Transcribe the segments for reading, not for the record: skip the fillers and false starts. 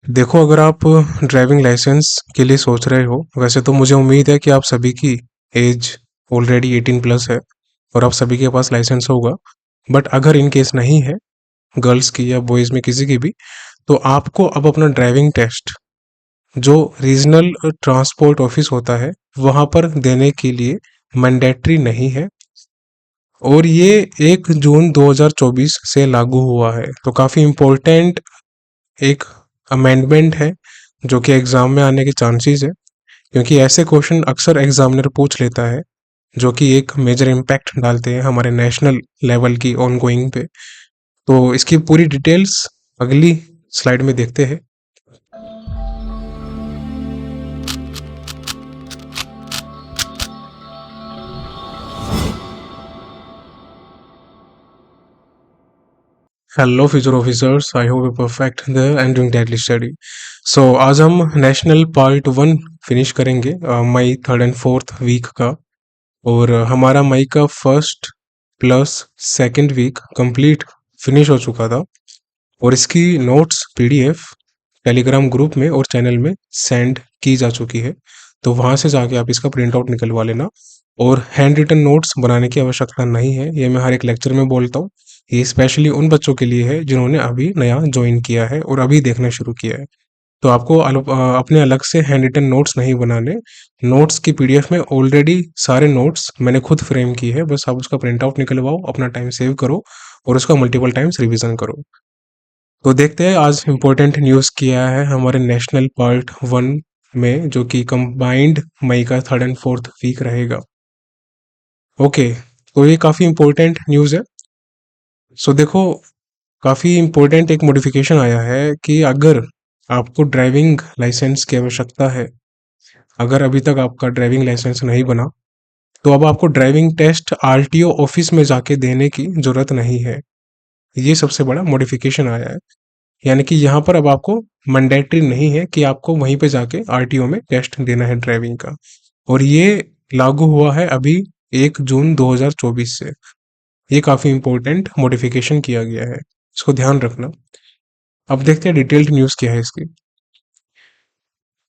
देखो, अगर आप ड्राइविंग लाइसेंस के लिए सोच रहे हो, वैसे तो मुझे उम्मीद है कि आप सभी की एज ऑलरेडी 18 प्लस है और आप सभी के पास लाइसेंस होगा। बट अगर इन केस नहीं है, गर्ल्स की या बॉयज़ में किसी की भी, तो आपको अब अपना ड्राइविंग टेस्ट जो रीजनल ट्रांसपोर्ट ऑफिस होता है, वहाँ पर देने के लिए मैंडेटरी नहीं है। और ये 1 जून 2024 से लागू हुआ है, तो काफ़ी इम्पोर्टेंट एक अमेंडमेंट है जो कि एग्ज़ाम में आने के चांसेस है, क्योंकि ऐसे क्वेश्चन अक्सर एग्जामिनर पूछ लेता है जो कि एक मेजर इम्पैक्ट डालते हैं हमारे नेशनल लेवल की ऑन गोइंग पे। तो इसकी पूरी डिटेल्स अगली स्लाइड में देखते हैं। Hello future officers, I hope you perfect there and doing deadly study. So आज हम नेशनल पार्ट 1 फिनिश करेंगे, मई 3 और 4 वीक का। और हमारा मई का first plus second week complete finish हो चुका था और इसकी नोट्स पीडीएफ टेलीग्राम ग्रुप में और चैनल में सेंड की जा चुकी है। तो वहाँ से जाके आप इसका प्रिंट आउट निकलवा लेना। और हैंड रिटन नोट्स बनाने की आवश्यकता नहीं है, ये मैं हर एक लेक्चर में बोलता हूँ। ये स्पेशली उन बच्चों के लिए है जिन्होंने अभी नया ज्वाइन किया है और अभी देखना शुरू किया है। तो आपको अपने अलग से हैंड रिटन नोट्स नहीं बनाने। नोट्स की पीडीएफ में ऑलरेडी सारे नोट्स मैंने खुद फ्रेम की है, बस आप उसका प्रिंट आउट निकलवाओ, अपना टाइम सेव करो और उसका मल्टीपल टाइम्स रिवीजन करो। तो देखते हैं आज इम्पोर्टेंट न्यूज़ किया है हमारे नेशनल पार्ट 1 में, जो कि कंबाइंड मई का 3 और 4 वीक रहेगा। ओके, तो ये काफ़ी इम्पोर्टेंट न्यूज़ है। सो देखो, काफ़ी इम्पोर्टेंट एक मॉडिफिकेशन आया है कि अगर आपको ड्राइविंग लाइसेंस की आवश्यकता है, अगर अभी तक आपका ड्राइविंग लाइसेंस नहीं बना, तो अब आपको ड्राइविंग टेस्ट आरटीओ ऑफिस में जाके देने की ज़रूरत नहीं है। ये सबसे बड़ा मॉडिफिकेशन आया है। यानी कि यहाँ पर अब आपको मैंडेटरी नहीं है कि आपको वहीं पे जाके आरटीओ में टेस्ट देना है ड्राइविंग का। और ये लागू हुआ है अभी 1 जून 2024 से। ये काफ़ी इम्पोर्टेंट मॉडिफिकेशन किया गया है, इसको ध्यान रखना। अब देखते हैं डिटेल्ड न्यूज़ क्या है इसकी।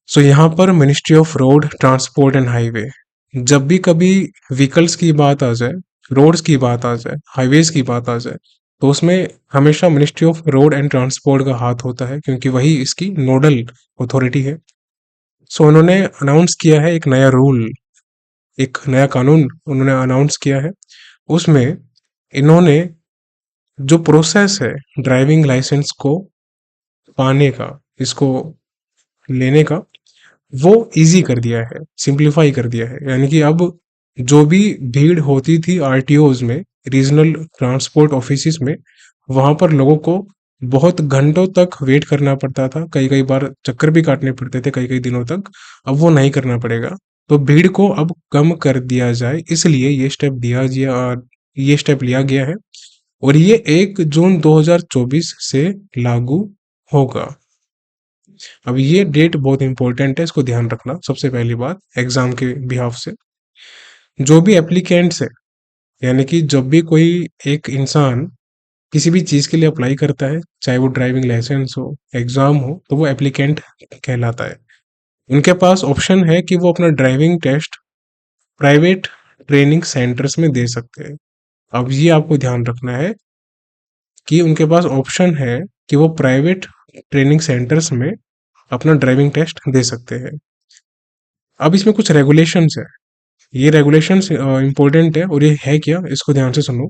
सो यहाँ पर ministry of road transport and highway, जब भी कभी व्हीकल्स की बात आ जाए, रोड्स की बात आ जाए, हाईवेज की बात आ जाए, तो उसमें हमेशा ministry of road and transport का हाथ होता है, क्योंकि वही इसकी नोडल अथॉरिटी है। सो उन्होंने अनाउंस किया है एक नया रूल, एक नया कानून उन्होंने अनाउंस किया है। उसमें इन्होंने जो प्रोसेस है ड्राइविंग लाइसेंस को पाने का, इसको लेने का, वो इजी कर दिया है, सिंप्लीफाई कर दिया है। यानी कि अब जो भी भीड़ होती थी आरटीओज में, रीजनल ट्रांसपोर्ट ऑफिसेस में, वहां पर लोगों को बहुत घंटों तक वेट करना पड़ता था, कई कई बार चक्कर भी काटने पड़ते थे कई कई दिनों तक। अब वो नहीं करना पड़ेगा। तो भीड़ को अब कम कर दिया जाए, इसलिए ये स्टेप लिया गया है। और ये 1 जून 2024 से लागू होगा। अब ये डेट बहुत इंपॉर्टेंट है, इसको ध्यान रखना। सबसे पहली बात, एग्जाम के बिहाफ से जो भी एप्लीकेंट्स है, यानी कि जब भी कोई एक इंसान किसी भी चीज के लिए अप्लाई करता है, चाहे वो ड्राइविंग लाइसेंस हो, एग्जाम हो, तो वो एप्लीकेंट कहलाता है। उनके पास ऑप्शन है कि वो अपना driving test private training centres में दे सकते हैं। अब ये आपको ध्यान रखना है कि उनके पास ऑप्शन है कि वो प्राइवेट ट्रेनिंग सेंटर्स में अपना ड्राइविंग टेस्ट दे सकते हैं। अब इसमें कुछ रेगुलेशंस है, ये रेगुलेशंस इंपॉर्टेंट है। और ये है क्या, इसको ध्यान से सुनो।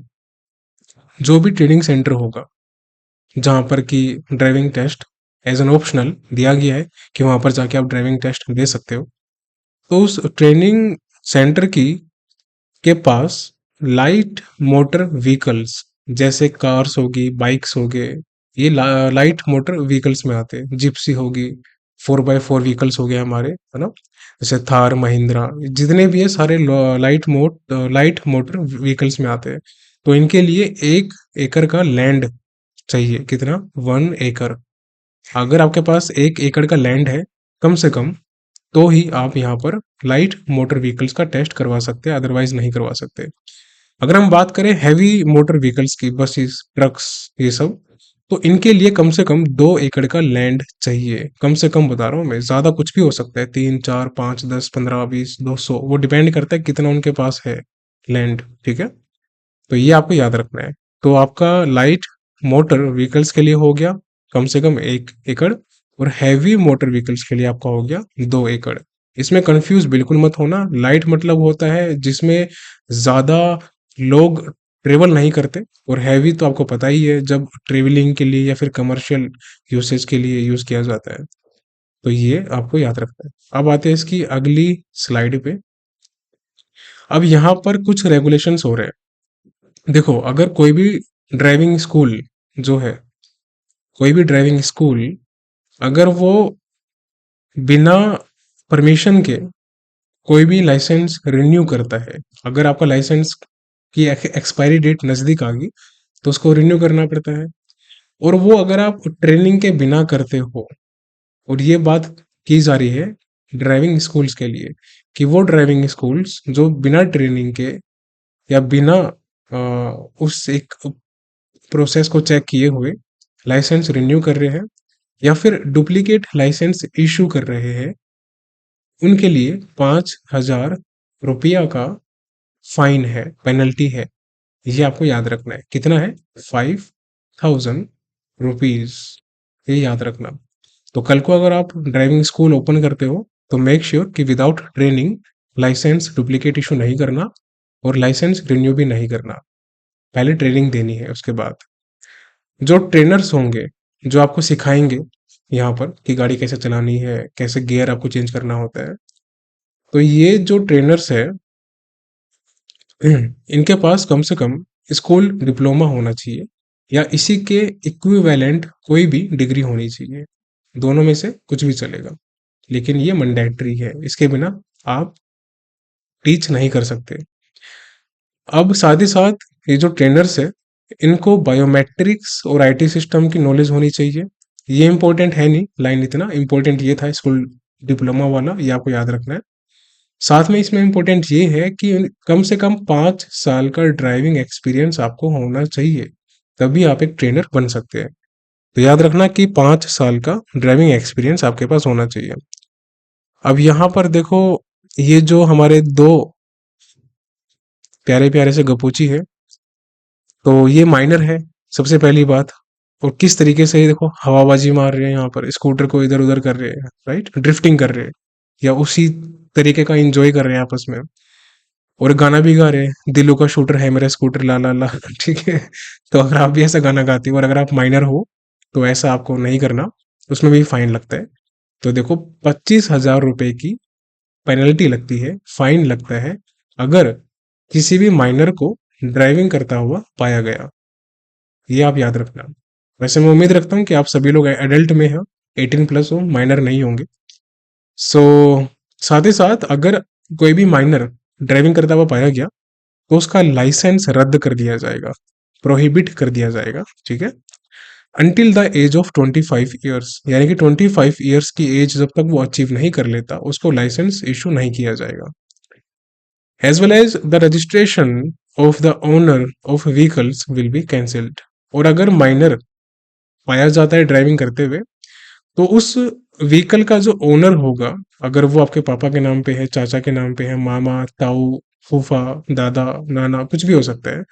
जो भी ट्रेनिंग सेंटर होगा जहाँ पर कि driving test as an optional दिया गया है कि वहाँ पर जाके आप ड्राइविंग टेस्ट दे सकते हो, तो उस ट्रेनिंग सेंटर की के पास लाइट मोटर व्हीकल्स जैसे कार्स होगी, बाइक्स हो गए, ये लाइट मोटर व्हीकल्स में आते हैं। जिप्सी होगी, 4x4 व्हीकल्स हो गए हमारे, है ना, जैसे थार, महिंद्रा, जितने भी है सारे लाइट मोटर व्हीकल्स में आते हैं। तो इनके लिए 1 एकड़ का लैंड चाहिए। कितना? 1 एकड़। अगर आपके पास 1 एकड़ का लैंड है कम से कम, तो ही आप यहाँ पर लाइट मोटर व्हीकल्स का टेस्ट करवा सकते हैं, अदरवाइज नहीं करवा सकते। अगर हम बात करें हैवी मोटर व्हीकल्स की, बसेस, ट्रक्स, ये सब, तो इनके लिए कम से कम 2 एकड़ का लैंड चाहिए, कम से कम बता रहा हूँ मैं, ज्यादा कुछ भी हो सकता है, 3 4 5 10 15 20 200, वो डिपेंड करता है कितना उनके पास है लैंड, ठीक है। तो ये आपको याद रखना है। तो आपका लाइट मोटर व्हीकल्स के लिए हो गया कम से कम 1 एकड़, और हैवी मोटर व्हीकल्स के लिए आपका हो गया 2 एकड़। इसमें कंफ्यूज बिल्कुल मत होना, लाइट मतलब होता है जिसमें ज्यादा लोग ट्रेवल नहीं करते, और हैवी तो आपको पता ही है जब ट्रेवलिंग के लिए या फिर कमर्शियल यूसेज के लिए यूज किया जाता है। तो ये आपको याद रखना है। अब आते हैं इसकी अगली स्लाइड पे। अब यहाँ पर कुछ रेगुलेशंस हो रहे हैं। देखो, अगर कोई भी ड्राइविंग स्कूल जो है, कोई भी ड्राइविंग स्कूल अगर वो बिना परमिशन के कोई भी लाइसेंस रिन्यू करता है, अगर आपका लाइसेंस की एक्सपायरी डेट नज़दीक आ गई तो उसको रिन्यू करना पड़ता है। और वो अगर आप ट्रेनिंग के बिना करते हो, और ये बात की जा रही है ड्राइविंग स्कूल्स के लिए, कि वो ड्राइविंग स्कूल्स जो बिना ट्रेनिंग के या बिना उस एक प्रोसेस को चेक किए हुए लाइसेंस रिन्यू कर रहे हैं या फिर डुप्लीकेट लाइसेंस इशू कर रहे हैं, उनके लिए 5,000 रुपया का फाइन है, पेनल्टी है। ये आपको याद रखना है, कितना है, 5,000 रुपीज, ये याद रखना। तो कल को अगर आप ड्राइविंग स्कूल ओपन करते हो तो मेक श्योर कि without training licence duplicate issue नहीं करना, और लाइसेंस रिन्यू भी नहीं करना, पहले ट्रेनिंग देनी है उसके बाद। जो ट्रेनर्स होंगे जो आपको सिखाएंगे यहाँ पर कि गाड़ी कैसे चलानी है, कैसे गियर आपको चेंज करना होता है, तो ये जो ट्रेनर्स है इनके पास कम से कम स्कूल डिप्लोमा होना चाहिए, या इसी के इक्विवेलेंट कोई भी डिग्री होनी चाहिए। दोनों में से कुछ भी चलेगा, लेकिन ये मैंडेटरी है, इसके बिना आप टीच नहीं कर सकते। अब साथ ही साथ ये जो ट्रेनर्स है इनको बायोमेट्रिक्स और आईटी सिस्टम की नॉलेज होनी चाहिए। ये इंपॉर्टेंट है नहीं लाइन, इतना इंपॉर्टेंट ये था स्कूल डिप्लोमा वाला, ये आपको याद रखना है। साथ में इसमें इम्पोर्टेंट ये है कि कम से कम 5 साल का ड्राइविंग एक्सपीरियंस आपको होना चाहिए, तभी आप एक ट्रेनर बन सकते हैं। तो याद रखना कि 5 साल का ड्राइविंग एक्सपीरियंस आपके पास होना चाहिए। अब यहाँ पर देखो, ये जो हमारे दो प्यारे प्यारे से गपूची है, तो ये माइनर है सबसे पहली बात। और किस तरीके से ये देखो हवाबाजी मार रहे हैं, यहाँ पर स्कूटर को इधर उधर कर रहे हैं, राइट, ड्रिफ्टिंग कर रहे हैं, या उसी तरीके का एंजॉय कर रहे हैं आपस में। और गाना भी गा रहे हैं, दिलों का शूटर है मेरा स्कूटर ला ला ला ठीक है। तो अगर आप भी ऐसा गाना गाते हो और अगर आप माइनर हो तो ऐसा आपको नहीं करना, उसमें भी फाइन लगता है। तो देखो, 25,000 रुपए की पेनल्टी लगती है, फाइन लगता है, अगर किसी भी माइनर को ड्राइविंग करता हुआ पाया गया। ये आप याद रखना। वैसे मैं उम्मीद रखता हूँ कि आप सभी लोग एडल्ट में हो, 18+ हो, माइनर नहीं होंगे। सो साथ ही साथ अगर कोई भी माइनर ड्राइविंग करता हुआ पाया गया तो उसका लाइसेंस रद्द कर दिया जाएगा, प्रोहिबिट कर दिया जाएगा, ठीक है। Until the age of 25 years, यानी कि 25 ईयर्स की एज जब तक वो अचीव नहीं कर लेता उसको लाइसेंस इशू नहीं किया जाएगा। As well as the registration of the owner of vehicles will be cancelled. और अगर माइनर पाया जाता है ड्राइविंग करते हुए तो उस व्हीकल का जो ओनर होगा, अगर वो आपके पापा के नाम पे है, चाचा के नाम पे है, मामा, ताऊ, फूफा, दादा, नाना, कुछ भी हो सकता है,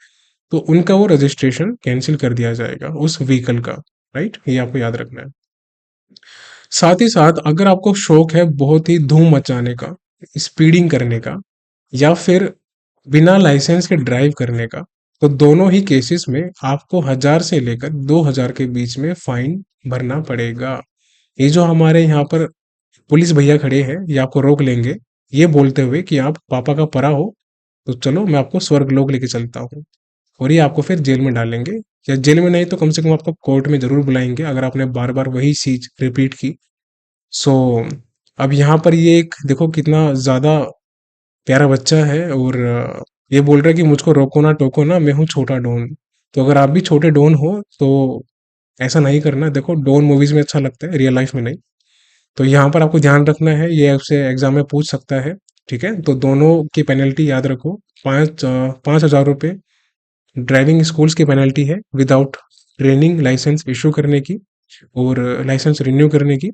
तो उनका वो रजिस्ट्रेशन कैंसिल कर दिया जाएगा उस व्हीकल का, राइट, ये आपको याद रखना है। साथ ही साथ अगर आपको शौक है बहुत ही धूम मचाने का, स्पीडिंग करने का, या फिर बिना लाइसेंस के ड्राइव करने का, तो दोनों ही केसेस में आपको 1,000 से लेकर 2,000 के बीच में फाइन भरना पड़ेगा। ये जो हमारे यहाँ पर पुलिस भैया खड़े हैं ये आपको रोक लेंगे, ये बोलते हुए कि आप पापा का परा हो, तो चलो मैं आपको स्वर्ग लोक लेके चलता हूँ, और ये आपको फिर जेल में डालेंगे, या जेल में नहीं तो कम से कम आपको कोर्ट में जरूर बुलाएंगे अगर आपने बार बार वही चीज रिपीट की। सो अब यहाँ पर ये एक देखो कितना ज्यादा प्यारा बच्चा है, और ये बोल रहा है कि मुझको रोको ना टोको ना, मैं हूँ छोटा डॉन। तो अगर आप भी छोटे डॉन हो तो ऐसा नहीं करना। देखो, डॉन मूवीज में अच्छा लगता है, रियल लाइफ में नहीं। तो यहाँ पर आपको ध्यान रखना है, ये आपसे एग्जाम में पूछ सकता है, ठीक है। तो दोनों की पेनल्टी याद रखो, 5,000 रुपये ड्राइविंग स्कूल्स की पेनल्टी है विदाउट ट्रेनिंग लाइसेंस इशू करने की और लाइसेंस रिन्यू करने की,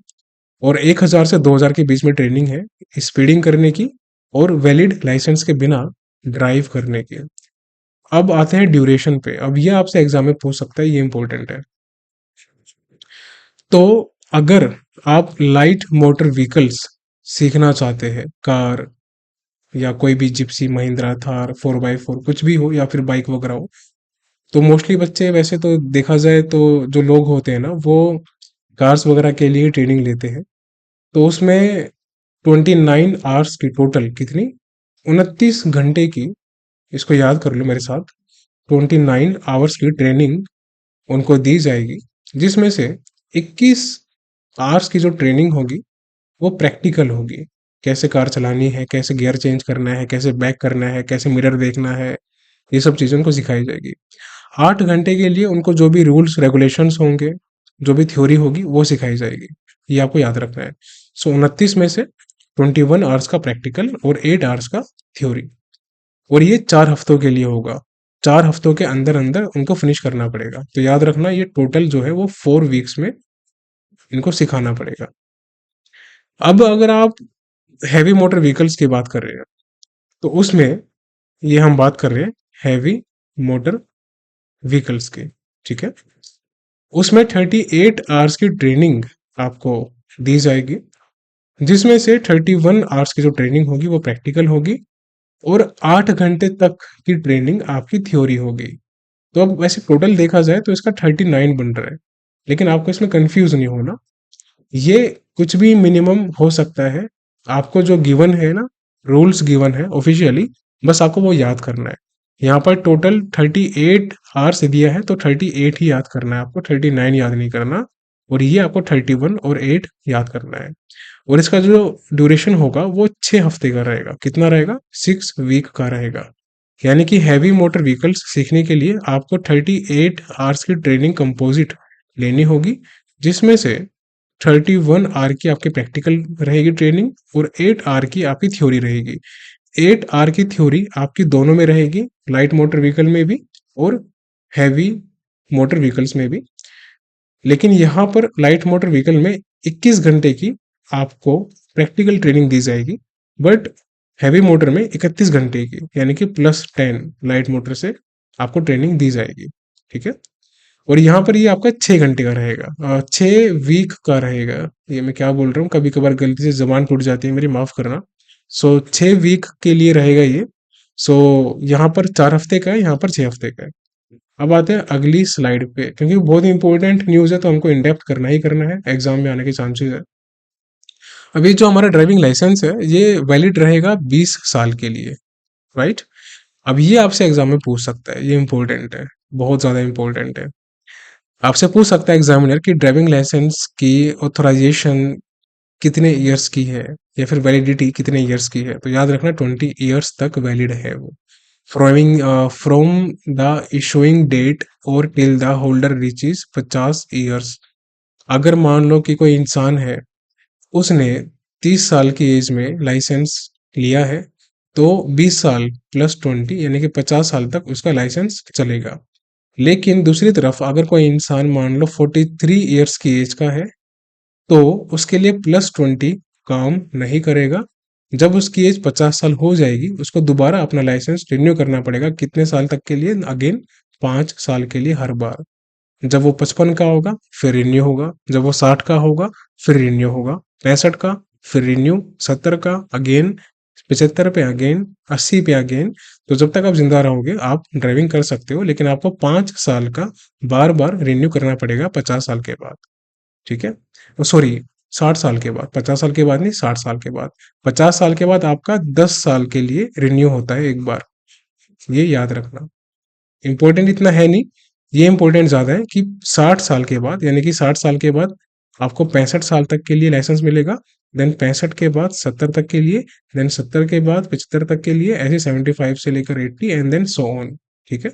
और 1000 से 2000 के बीच में ट्रेनिंग है स्पीडिंग करने की और वैलिड लाइसेंस के बिना ड्राइव करने की। अब आते हैं ड्यूरेशन पे। अब ये आपसे एग्जाम में पूछ सकता है, ये इंपॉर्टेंट है। तो अगर आप लाइट मोटर व्हीकल्स सीखना चाहते हैं, कार या कोई भी जिप्सी, महिंद्रा, थार, 4x4 कुछ भी हो, या फिर बाइक वगैरह हो, तो मोस्टली बच्चे वैसे तो देखा जाए तो जो लोग होते हैं ना, वो कार्स वगैरह के लिए ट्रेनिंग लेते हैं। तो उसमें 29 आवर्स की टोटल कितनी, 29 घंटे की, इसको याद कर लो मेरे साथ, 29 आवर्स की ट्रेनिंग उनको दी जाएगी, जिसमें से 21 आवर्स की जो ट्रेनिंग होगी वो प्रैक्टिकल होगी। कैसे कार चलानी है, कैसे गियर चेंज करना है, कैसे बैक करना है, कैसे मिरर देखना है, ये सब चीज़ें उनको सिखाई जाएगी। 8 घंटे के लिए उनको जो भी रूल्स रेगुलेशंस होंगे, जो भी थ्योरी होगी वो सिखाई जाएगी। ये आपको याद रखना है। सो 29 में से 21 आवर्स का प्रैक्टिकल और 8 आवर्स का थ्योरी, और ये 4 हफ्तों के लिए होगा। 4 हफ्तों के अंदर अंदर उनको फिनिश करना पड़ेगा। तो याद रखना, ये टोटल जो है वो 4 वीक्स में इनको सिखाना पड़ेगा। अब अगर आप हैवी मोटर व्हीकल्स की बात कर रहे हैं, तो उसमें ये हम बात कर रहे हैं हैवी मोटर व्हीकल्स की, ठीक है। उसमें 38 आवर्स की ट्रेनिंग आपको दी जाएगी, जिसमें से 31 आवर्स की जो ट्रेनिंग होगी वो प्रैक्टिकल होगी, और 8 घंटे तक की ट्रेनिंग आपकी थ्योरी होगी। तो अब वैसे टोटल देखा जाए तो इसका 39 बन रहा है, लेकिन आपको इसमें कंफ्यूज नहीं होना। ये कुछ भी मिनिमम हो सकता है। आपको जो गिवन है ना, रूल्स गिवन है ऑफिशियली, बस आपको वो याद करना है। यहाँ पर टोटल 38 आवर्स दिया है, तो 38 ही याद करना है आपको, 39 याद नहीं करना। और ये आपको 31 और 8 याद करना है। और इसका जो ड्यूरेशन होगा वो 6 हफ्ते का रहेगा। कितना रहेगा, 6 वीक का रहेगा। यानी कि हैवी मोटर व्हीकल्स सीखने के लिए आपको 38 आवर्स की ट्रेनिंग कंपोजिट लेनी होगी, जिसमें से 31 आवर की आपकी प्रैक्टिकल रहेगी ट्रेनिंग, और 8 आवर की आपकी थ्योरी रहेगी। 8 आवर की थ्योरी आपकी दोनों में रहेगी, लाइट मोटर व्हीकल में भी और हैवी मोटर व्हीकल्स में भी। लेकिन यहाँ पर लाइट मोटर व्हीकल में 21 घंटे की आपको प्रैक्टिकल ट्रेनिंग दी जाएगी, बट हैवी मोटर में 31 घंटे की, यानी कि +10 लाइट मोटर से आपको ट्रेनिंग दी जाएगी, ठीक है। और यहाँ पर ये आपका 6 घंटे का रहेगा, 6 वीक का रहेगा। ये मैं क्या बोल रहा हूँ, कभी कभार गलती से जबान टूट जाती है मेरी, माफ करना। सो 6 वीक के लिए रहेगा ये। सो यहाँ पर 4 हफ्ते का है, यहाँ पर 6 हफ्ते का है। अब आते हैं अगली स्लाइड पे, क्योंकि बहुत इंपॉर्टेंट न्यूज़ है तो हमको इंडेप्थ करना ही करना है, एग्जाम में आने के चांसेस है। अभी जो हमारा ड्राइविंग लाइसेंस है ये वैलिड रहेगा 20 साल के लिए, राइट। अब ये आपसे एग्जाम में पूछ सकता है, ये इंपॉर्टेंट है, बहुत ज़्यादा इंपॉर्टेंट है। आपसे पूछ सकता है एग्जामिनर कि ड्राइविंग लाइसेंस की ऑथराइजेशन कितने ईयर्स की है, या फिर वैलिडिटी कितने ईयर्स की है। तो याद रखना 20 ईयर्स तक वैलिड है वो, फ्रॉम द इशूइंग डेट और till the holder reaches 50 years. अगर मान लो कि कोई इंसान है, उसने 30 साल की एज में लाइसेंस लिया है, तो 20 साल +20 यानी कि 50 साल तक उसका लाइसेंस चलेगा। लेकिन दूसरी तरफ अगर कोई इंसान मान लो 43 ईयर्स की एज का है, तो उसके लिए +20 काम नहीं करेगा। जब उसकी एज 50 साल हो जाएगी, उसको दोबारा अपना लाइसेंस रिन्यू करना पड़ेगा। कितने साल तक के लिए, अगेन 5 साल के लिए हर बार। जब वो 55 का होगा फिर रिन्यू होगा, जब वो 60 का होगा फिर रिन्यू होगा, 65 का फिर रिन्यू, 70 का अगेन, 75 पे अगेन, 80 पे अगेन। तो जब तक आप जिंदा रहोगे आप ड्राइविंग कर सकते हो, लेकिन आपको 5 साल का बार बार रिन्यू करना पड़ेगा 50 साल के बाद, ठीक है। सॉरी, 60 साल के बाद, 50 साल के बाद नहीं, 60 साल के बाद। 50 साल के बाद आपका 10 साल के लिए रिन्यू होता है एक बार, ये याद रखना। इम्पोर्टेंट इतना है नहीं, ये इम्पोर्टेंट ज़्यादा है कि 60 साल के बाद, यानी कि 60 साल के बाद आपको 65 साल तक के लिए लाइसेंस मिलेगा। देन 65 के बाद 70 तक के लिए, देन 70 के बाद 75 तक के लिए, ऐसे 75 से लेकर 80 एंड देन सो ऑन, ठीक है।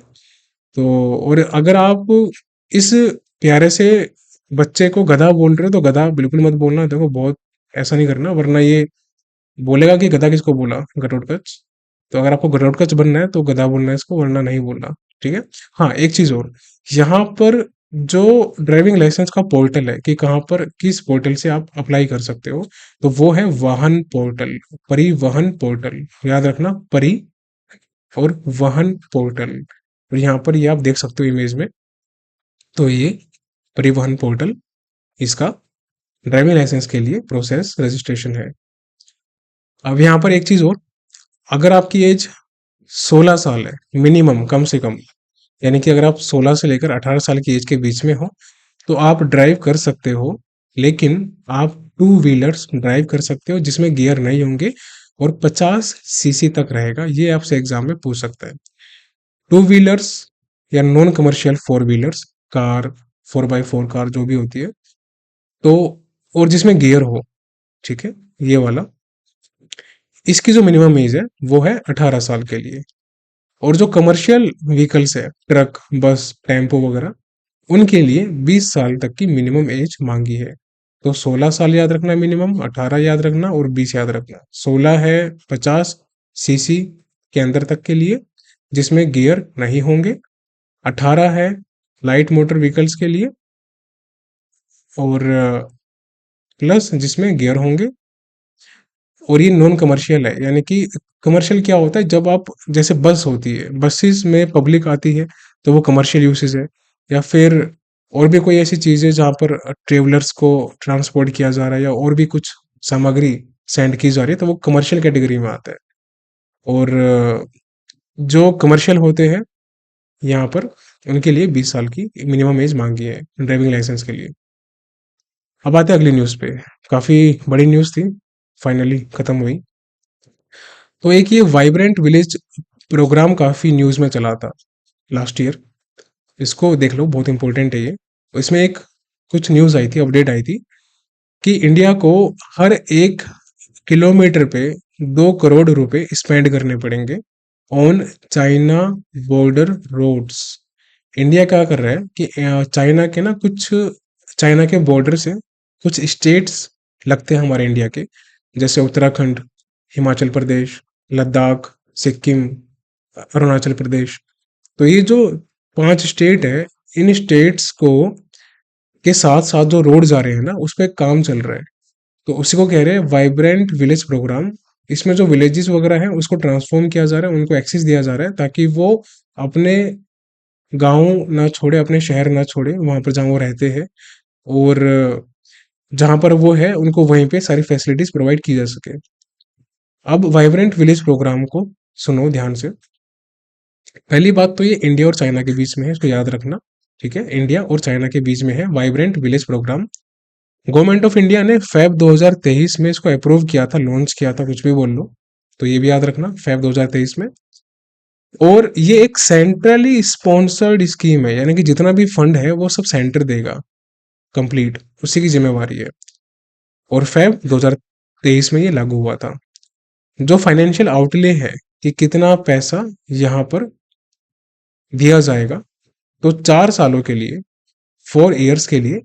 तो और अगर आप इस प्यारे से बच्चे को गधा बोल रहे हो, तो गधा बिल्कुल मत बोलना। देखो बहुत ऐसा नहीं करना, वरना ये बोलेगा कि गधा किसको बोला, घटोत्कच। तो अगर आपको घटोत्कच बनना है तो गधा बोलना है इसको, वरना नहीं बोलना, ठीक है। हाँ, एक चीज और, यहाँ पर जो ड्राइविंग लाइसेंस का पोर्टल है कि कहाँ पर किस पोर्टल से आप अप्लाई कर सकते हो, तो वो है वाहन पोर्टल, परिवहन पोर्टल। याद रखना, परि और वाहन पोर्टल। और यहाँ पर ये आप देख सकते हो इमेज में, तो ये परिवहन पोर्टल इसका ड्राइविंग लाइसेंस के लिए प्रोसेस रजिस्ट्रेशन है। अब यहाँ पर एक चीज और, अगर आपकी एज 16 साल है मिनिमम, कम से कम, यानी कि अगर आप 16 से लेकर 18 साल की एज के बीच में हो, तो आप ड्राइव कर सकते हो। लेकिन आप टू व्हीलर्स ड्राइव कर सकते हो जिसमें गियर नहीं होंगे और 50 सीसी तक रहेगा। ये आपसे एग्जाम में पूछ सकता है। टू व्हीलर्स या non commercial four wheelers, car, 4x4 car जो भी होती है, तो और जिसमें गियर हो, ठीक है, ये वाला। इसकी जो मिनिमम एज है वो है 18 साल के लिए। और जो कमर्शियल व्हीकल्स है, ट्रक, बस, टेम्पो वगैरह, उनके लिए 20 साल तक की मिनिमम एज मांगी है। तो 16 साल याद रखना मिनिमम, 18 याद रखना और 20 याद रखना। 16 है 50 सीसी के अंदर तक के लिए जिसमें गियर नहीं होंगे, 18 है लाइट मोटर व्हीकल्स के लिए, और प्लस जिसमें गियर होंगे। और ये नॉन कमर्शियल है, यानी कि कमर्शियल क्या होता है, जब आप, जैसे बस होती है, बसेस में पब्लिक आती है, तो वो कमर्शियल यूसेज है। या फिर और भी कोई ऐसी चीज़ है जहाँ पर ट्रेवलर्स को ट्रांसपोर्ट किया जा रहा है या और भी कुछ सामग्री सेंड की जा रही है, तो वो कमर्शियल कैटेगरी में आता है। और जो कमर्शियल होते हैं यहाँ पर, उनके लिए 20 साल की मिनिमम एज मांगी है ड्राइविंग लाइसेंस के लिए। अब आते हैं अगली न्यूज़ पे। काफ़ी बड़ी न्यूज़ थी, फाइनली खत्म हुई। तो एक ये वाइब्रेंट विलेज प्रोग्राम काफ़ी न्यूज़ में चला था लास्ट ईयर, इसको देख लो, बहुत इंपॉर्टेंट है ये। इसमें एक कुछ न्यूज़ आई थी, अपडेट आई थी कि इंडिया को हर 1 किलोमीटर पे 2 करोड़ रुपए स्पेंड करने पड़ेंगे on China border roads. India क्या कर रहा है कि चाइना के ना कुछ, चाइना के बॉर्डर से कुछ स्टेट्स लगते हैं हमारे इंडिया के, जैसे उत्तराखंड, हिमाचल प्रदेश, लद्दाख, सिक्किम, अरुणाचल प्रदेश। तो ये जो 5 स्टेट है, इन स्टेट्स को के साथ साथ जो रोड जा रहे हैं ना, उस पर काम चल रहा है। तो उसी को कह रहे हैं वाइब्रेंट विलेज प्रोग्राम। इसमें जो विलेजेस वगैरह हैं उसको ट्रांसफॉर्म किया जा रहा है, उनको एक्सेस दिया जा रहा है, ताकि वो अपने गांव ना छोड़े, अपने शहर ना छोड़े, वहां पर जहाँ वो रहते हैं, और जहां पर वो है उनको वहीं पे सारी फैसिलिटीज प्रोवाइड की जा सके। अब वाइब्रेंट विलेज प्रोग्राम को सुनो ध्यान से। पहली बात तो ये इंडिया और चाइना के बीच में है, इसको याद रखना, ठीक है। इंडिया और चाइना के बीच में है vibrant village programme. Government of India ने फेब 2023 में इसको अप्रूव किया था, लॉन्च किया था, कुछ भी बोल लो, तो ये भी याद रखना, फेब 2023 में। और ये एक सेंट्रली स्पॉन्सर्ड स्कीम है, यानी कि जितना भी फंड है वो सब सेंटर देगा, कंप्लीट उसी की जिम्मेवारी है। और फेब 2023 में ये लागू हुआ था। जो फाइनेंशियल आउटले है कि कितना पैसा यहाँ पर दिया जाएगा, तो 4 सालों के लिए, 4 ईयर्स के लिए,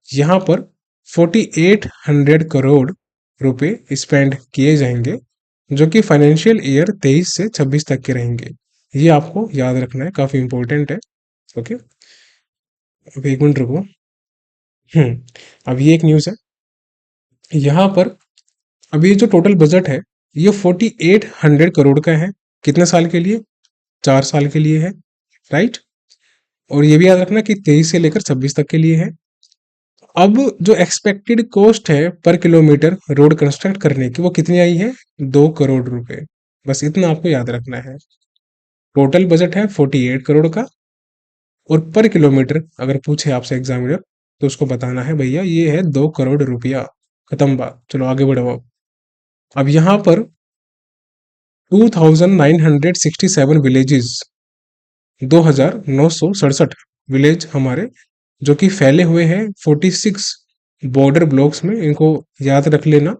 यहाँ पर 4800 करोड़ रुपए स्पेंड किए जाएंगे, जो कि फाइनेंशियल ईयर 23 से 26 तक के रहेंगे। ये आपको याद रखना है, काफी इंपॉर्टेंट है। ओके, अब 1 मिनट रुको। अब ये एक न्यूज़ है यहाँ पर। अब ये जो टोटल बजट है, ये 4800 करोड़ का है। कितने साल के लिए? 4 साल के लिए है, राइट। और ये भी याद रखना कि 23 से लेकर 26 तक के लिए है। अब जो एक्सपेक्टेड कॉस्ट है पर किलोमीटर रोड कंस्ट्रक्ट करने की, वो कितनी आई है? 2 करोड़ रुपए। बस इतना आपको याद रखना है। टोटल बजट है 48 करोड़ का, और पर किलोमीटर अगर पूछे आपसे एग्जामिनर, तो उसको बताना है भैया ये है 2 करोड़ रुपया। खत्म बात, चलो आगे बढ़ो। अब यहाँ पर 2967 विलेजेस, 2967 विलेज हमारे, जो कि फैले हुए हैं 46 बॉर्डर ब्लॉक्स में, इनको याद रख लेना।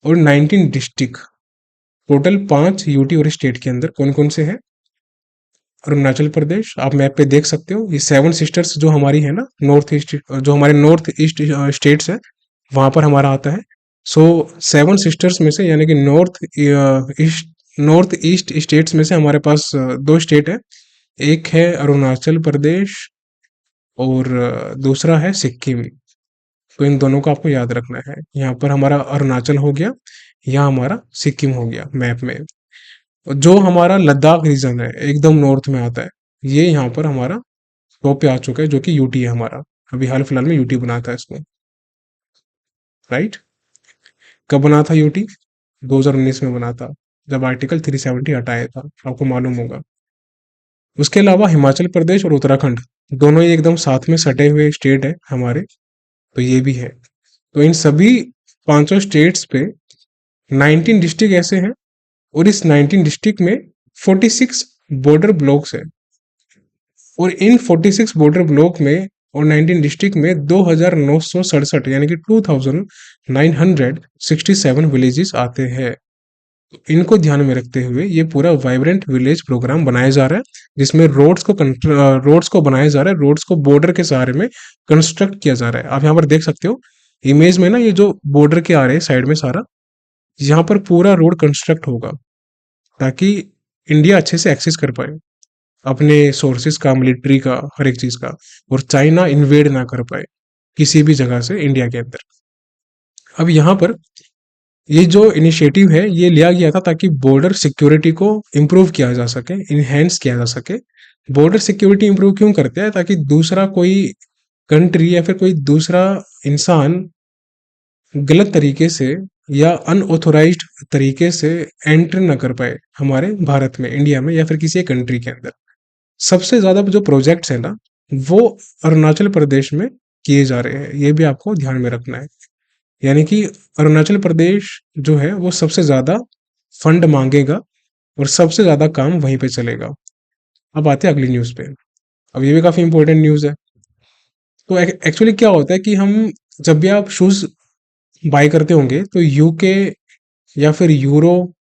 और 19 डिस्ट्रिक्ट, टोटल 5 यूटी और स्टेट के अंदर कौन कौन से हैं? अरुणाचल प्रदेश, आप मैप पे देख सकते हो, ये 7 सिस्टर्स जो हमारी है ना, नॉर्थ ईस्ट, जो हमारे नॉर्थ ईस्ट स्टेट्स है, वहां पर हमारा आता है। सो 7 सिस्टर्स में से, यानी कि नॉर्थ ईस्ट स्टेट्स में से हमारे पास 2 स्टेट है। एक है अरुणाचल प्रदेश, और दूसरा है सिक्किम। तो इन दोनों को आपको याद रखना है। यहाँ पर हमारा अरुणाचल हो गया, यहाँ हमारा सिक्किम हो गया मैप में। जो हमारा लद्दाख रीजन है एकदम नॉर्थ में आता है, ये यहाँ पर हमारा टॉप पे आ चुका है, जो कि यूटी है हमारा। अभी हाल फिलहाल में यूटी बना था इसको, राइट। कब बना था यूटी? 2019 में बना था, जब आर्टिकल 370 हटाया था, आपको मालूम होगा। उसके अलावा हिमाचल प्रदेश और उत्तराखंड दोनों ही एकदम साथ में सटे हुए स्टेट है हमारे, तो ये भी है। तो इन सभी पांचों स्टेट्स पे 19 डिस्ट्रिक्ट ऐसे हैं, और इस 19 डिस्ट्रिक्ट में 46 बॉर्डर ब्लॉक्स है। और इन 46 बॉर्डर ब्लॉक में और 19 डिस्ट्रिक्ट में 2967 यानी कि 2967 विलेजेस आते हैं। इनको ध्यान में रखते हुए ये पूरा वाइब्रेंट विलेज प्रोग्राम बनाया जा रहा है, जिसमें रोड्स को बनाया जा रहा है, रोड्स को बॉर्डर के सहारे में कंस्ट्रक्ट किया जा रहा है। आप यहाँ पर देख सकते हो इमेज में ना, ये जो बॉर्डर के आ रहे हैं साइड में सारा, यहाँ पर पूरा रोड कंस्ट्रक्ट होगा, ताकि इंडिया अच्छे से एक्सेस कर पाए अपने सोर्सेज का, मिलिट्री का, हर एक चीज का, और चाइना इन्वेड ना कर पाए किसी भी जगह से इंडिया के अंदर। अब यहाँ पर ये जो इनिशिएटिव है ये लिया गया था ताकि बॉर्डर सिक्योरिटी को इम्प्रूव किया जा सके, इनहेंस किया जा सके। बॉर्डर सिक्योरिटी इम्प्रूव क्यों करते हैं? ताकि दूसरा कोई कंट्री या फिर कोई दूसरा इंसान गलत तरीके से या अनऑथोराइज्ड तरीके से एंटर ना कर पाए हमारे भारत में, इंडिया में, या फिर किसी कंट्री के अंदर। सबसे ज्यादा जो प्रोजेक्ट्स है ना, वो अरुणाचल प्रदेश में किए जा रहे हैं, ये भी आपको ध्यान में रखना है। यानी कि अरुणाचल प्रदेश जो है वो सबसे ज्यादा फंड मांगेगा और सबसे ज्यादा काम वहीं पे चलेगा। अब आते हैं अगली न्यूज पे। अब ये भी काफी इंपॉर्टेंट न्यूज है। तो एक्चुअली क्या होता है कि हम जब भी आप शूज बाय करते होंगे तो यूके या फिर यूरो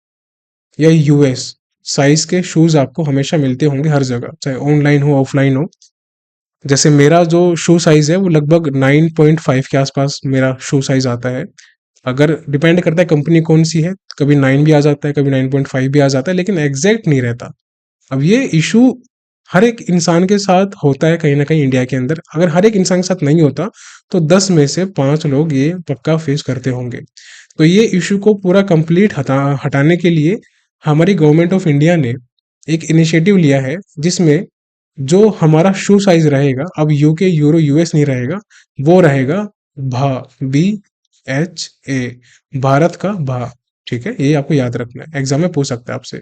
या यूएस साइज के शूज आपको हमेशा मिलते होंगे हर जगह, चाहे ऑनलाइन हो ऑफलाइन हो। जैसे मेरा जो शू साइज है वो लगभग 9.5 के आसपास मेरा शू साइज आता है। अगर डिपेंड करता है कंपनी कौन सी है, कभी 9 भी आ जाता है, कभी 9.5 भी आ जाता है, लेकिन एग्जैक्ट नहीं रहता। अब ये इशू हर एक इंसान के साथ होता है कहीं ना कहीं इंडिया के अंदर। अगर हर एक इंसान के साथ नहीं होता तो 10 में से 5 लोग ये पक्का फेस करते होंगे। तो ये इशू को पूरा कंप्लीट हटाने के लिए हमारी गवर्नमेंट ऑफ इंडिया ने एक इनिशिएटिव लिया है, जिसमें जो हमारा शू साइज रहेगा, अब यूके यूरो यूएस नहीं रहेगा, वो रहेगा भा, BHA, भारत का भा। ठीक है, ये आपको याद रखना है, एग्जाम में पूछ सकता है आपसे।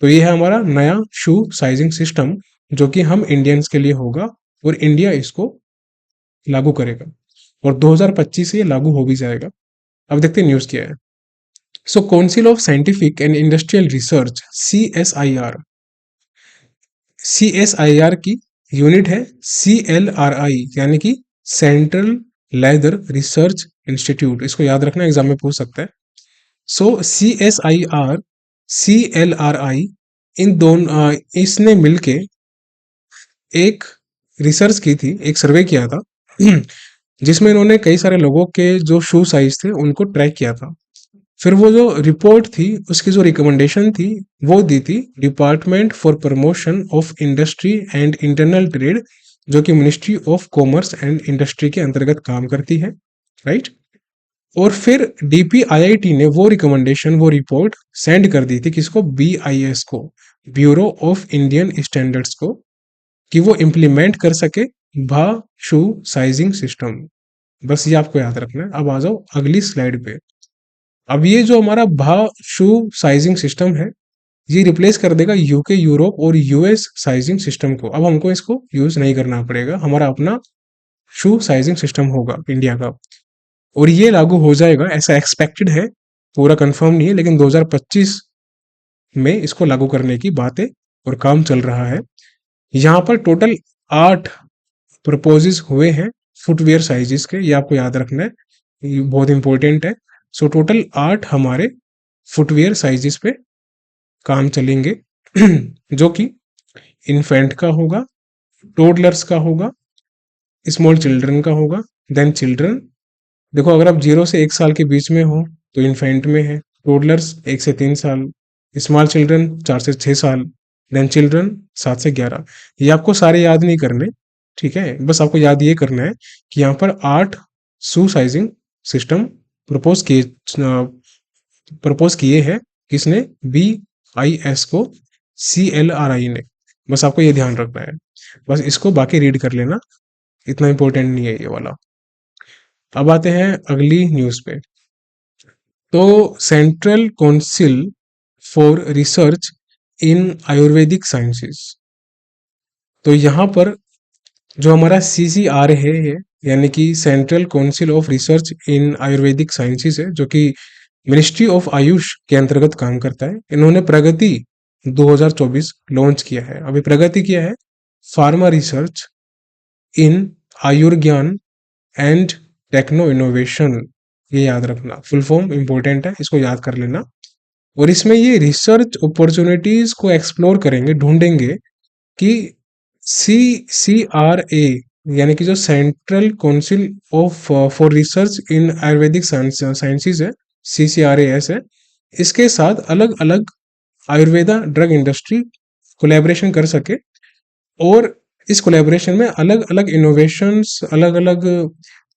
तो ये है हमारा नया शू साइजिंग सिस्टम, जो कि हम इंडियंस के लिए होगा, और इंडिया इसको लागू करेगा, और 2025 से ये लागू हो भी जाएगा। अब देखते हैं न्यूज क्या है। So council of scientific and industrial research, CSIR की यूनिट है CLRI, यानी कि सेंट्रल लेदर रिसर्च इंस्टीट्यूट। इसको याद रखना, एग्जाम में पूछ सकता है। सो CSIR, CLRI, इन दोनों इसने मिलके एक रिसर्च की थी, एक सर्वे किया था जिसमें इन्होंने कई सारे लोगों के जो शू साइज थे उनको ट्रैक किया था। फिर वो जो रिपोर्ट थी, उसकी जो रिकमेंडेशन थी, वो दी थी department for promotion of industry and internal trade, जो कि ministry of commerce and industry के अंतर्गत काम करती है, राइट। और फिर DPIIT ने वो रिकमेंडेशन, वो रिपोर्ट सेंड कर दी थी किसको? BIS को, ब्यूरो ऑफ इंडियन स्टैंडर्ड्स को, कि वो इम्प्लीमेंट कर सके भा शू साइजिंग सिस्टम। बस ये आपको याद रखना है। अब आ जाओ अगली स्लाइड पे। अब ये जो हमारा भा शू साइजिंग सिस्टम है, ये रिप्लेस कर देगा यूके यूरोप और यूएस साइजिंग सिस्टम को। अब हमको इसको यूज नहीं करना पड़ेगा, हमारा अपना शू साइजिंग सिस्टम होगा इंडिया का, और ये लागू हो जाएगा ऐसा एक्सपेक्टेड है, पूरा कंफर्म नहीं है, लेकिन 2025 में इसको लागू करने की बातें और काम चल रहा है। यहाँ पर टोटल 8 प्रपोजेस हुए हैं फुटवेयर साइजेस के, ये आपको याद रखना है, ये बहुत इंपॉर्टेंट है। सो टोटल 8 हमारे फुटवेयर साइजेस पे काम चलेंगे जो कि इन्फेंट का होगा, टोडलर्स का होगा, स्मॉल चिल्ड्रन का होगा, देन चिल्ड्रन। देखो, अगर आप 0 से 1 साल के बीच में हो तो इन्फेंट में है, टोडलर्स 1 से 3 साल, स्मॉल चिल्ड्रन 4 से 6 साल, देन चिल्ड्रन 7 से 11। ये आपको सारे याद नहीं करने, ठीक है, बस आपको याद ये करना है कि यहाँ पर 8 शू साइजिंग सिस्टम प्रपोज किए हैं। किसने? BIS को, CLRI ने। बस आपको ये ध्यान रखना है। बस इसको बाकी रीड कर लेना, इतना इंपॉर्टेंट नहीं है ये वाला। अब आते हैं अगली न्यूज़ पे। तो central council for research in Ayurvedic sciences, तो यहाँ पर जो हमारा CCR है ये, यानी कि central council of research in Ayurvedic sciences है, जो कि मिनिस्ट्री ऑफ आयुष के अंतर्गत काम करता है। इन्होंने प्रगति 2024 लॉन्च किया है। अभी प्रगति किया है pharma research in Ayurgyan and techno innovation. ये याद रखना, फुल फॉर्म इंपॉर्टेंट है, इसको याद कर लेना। और इसमें ये रिसर्च अपॉर्चुनिटीज को एक्सप्लोर करेंगे, ढूंढेंगे कि CCRA, यानी कि जो central council of for research in Ayurvedic sciences है, CCRAS है, इसके साथ अलग अलग आयुर्वेदा ड्रग इंडस्ट्री कोलैबोरेशन कर सके, और इस कोलैबोरेशन में अलग अलग इनोवेशंस, अलग अलग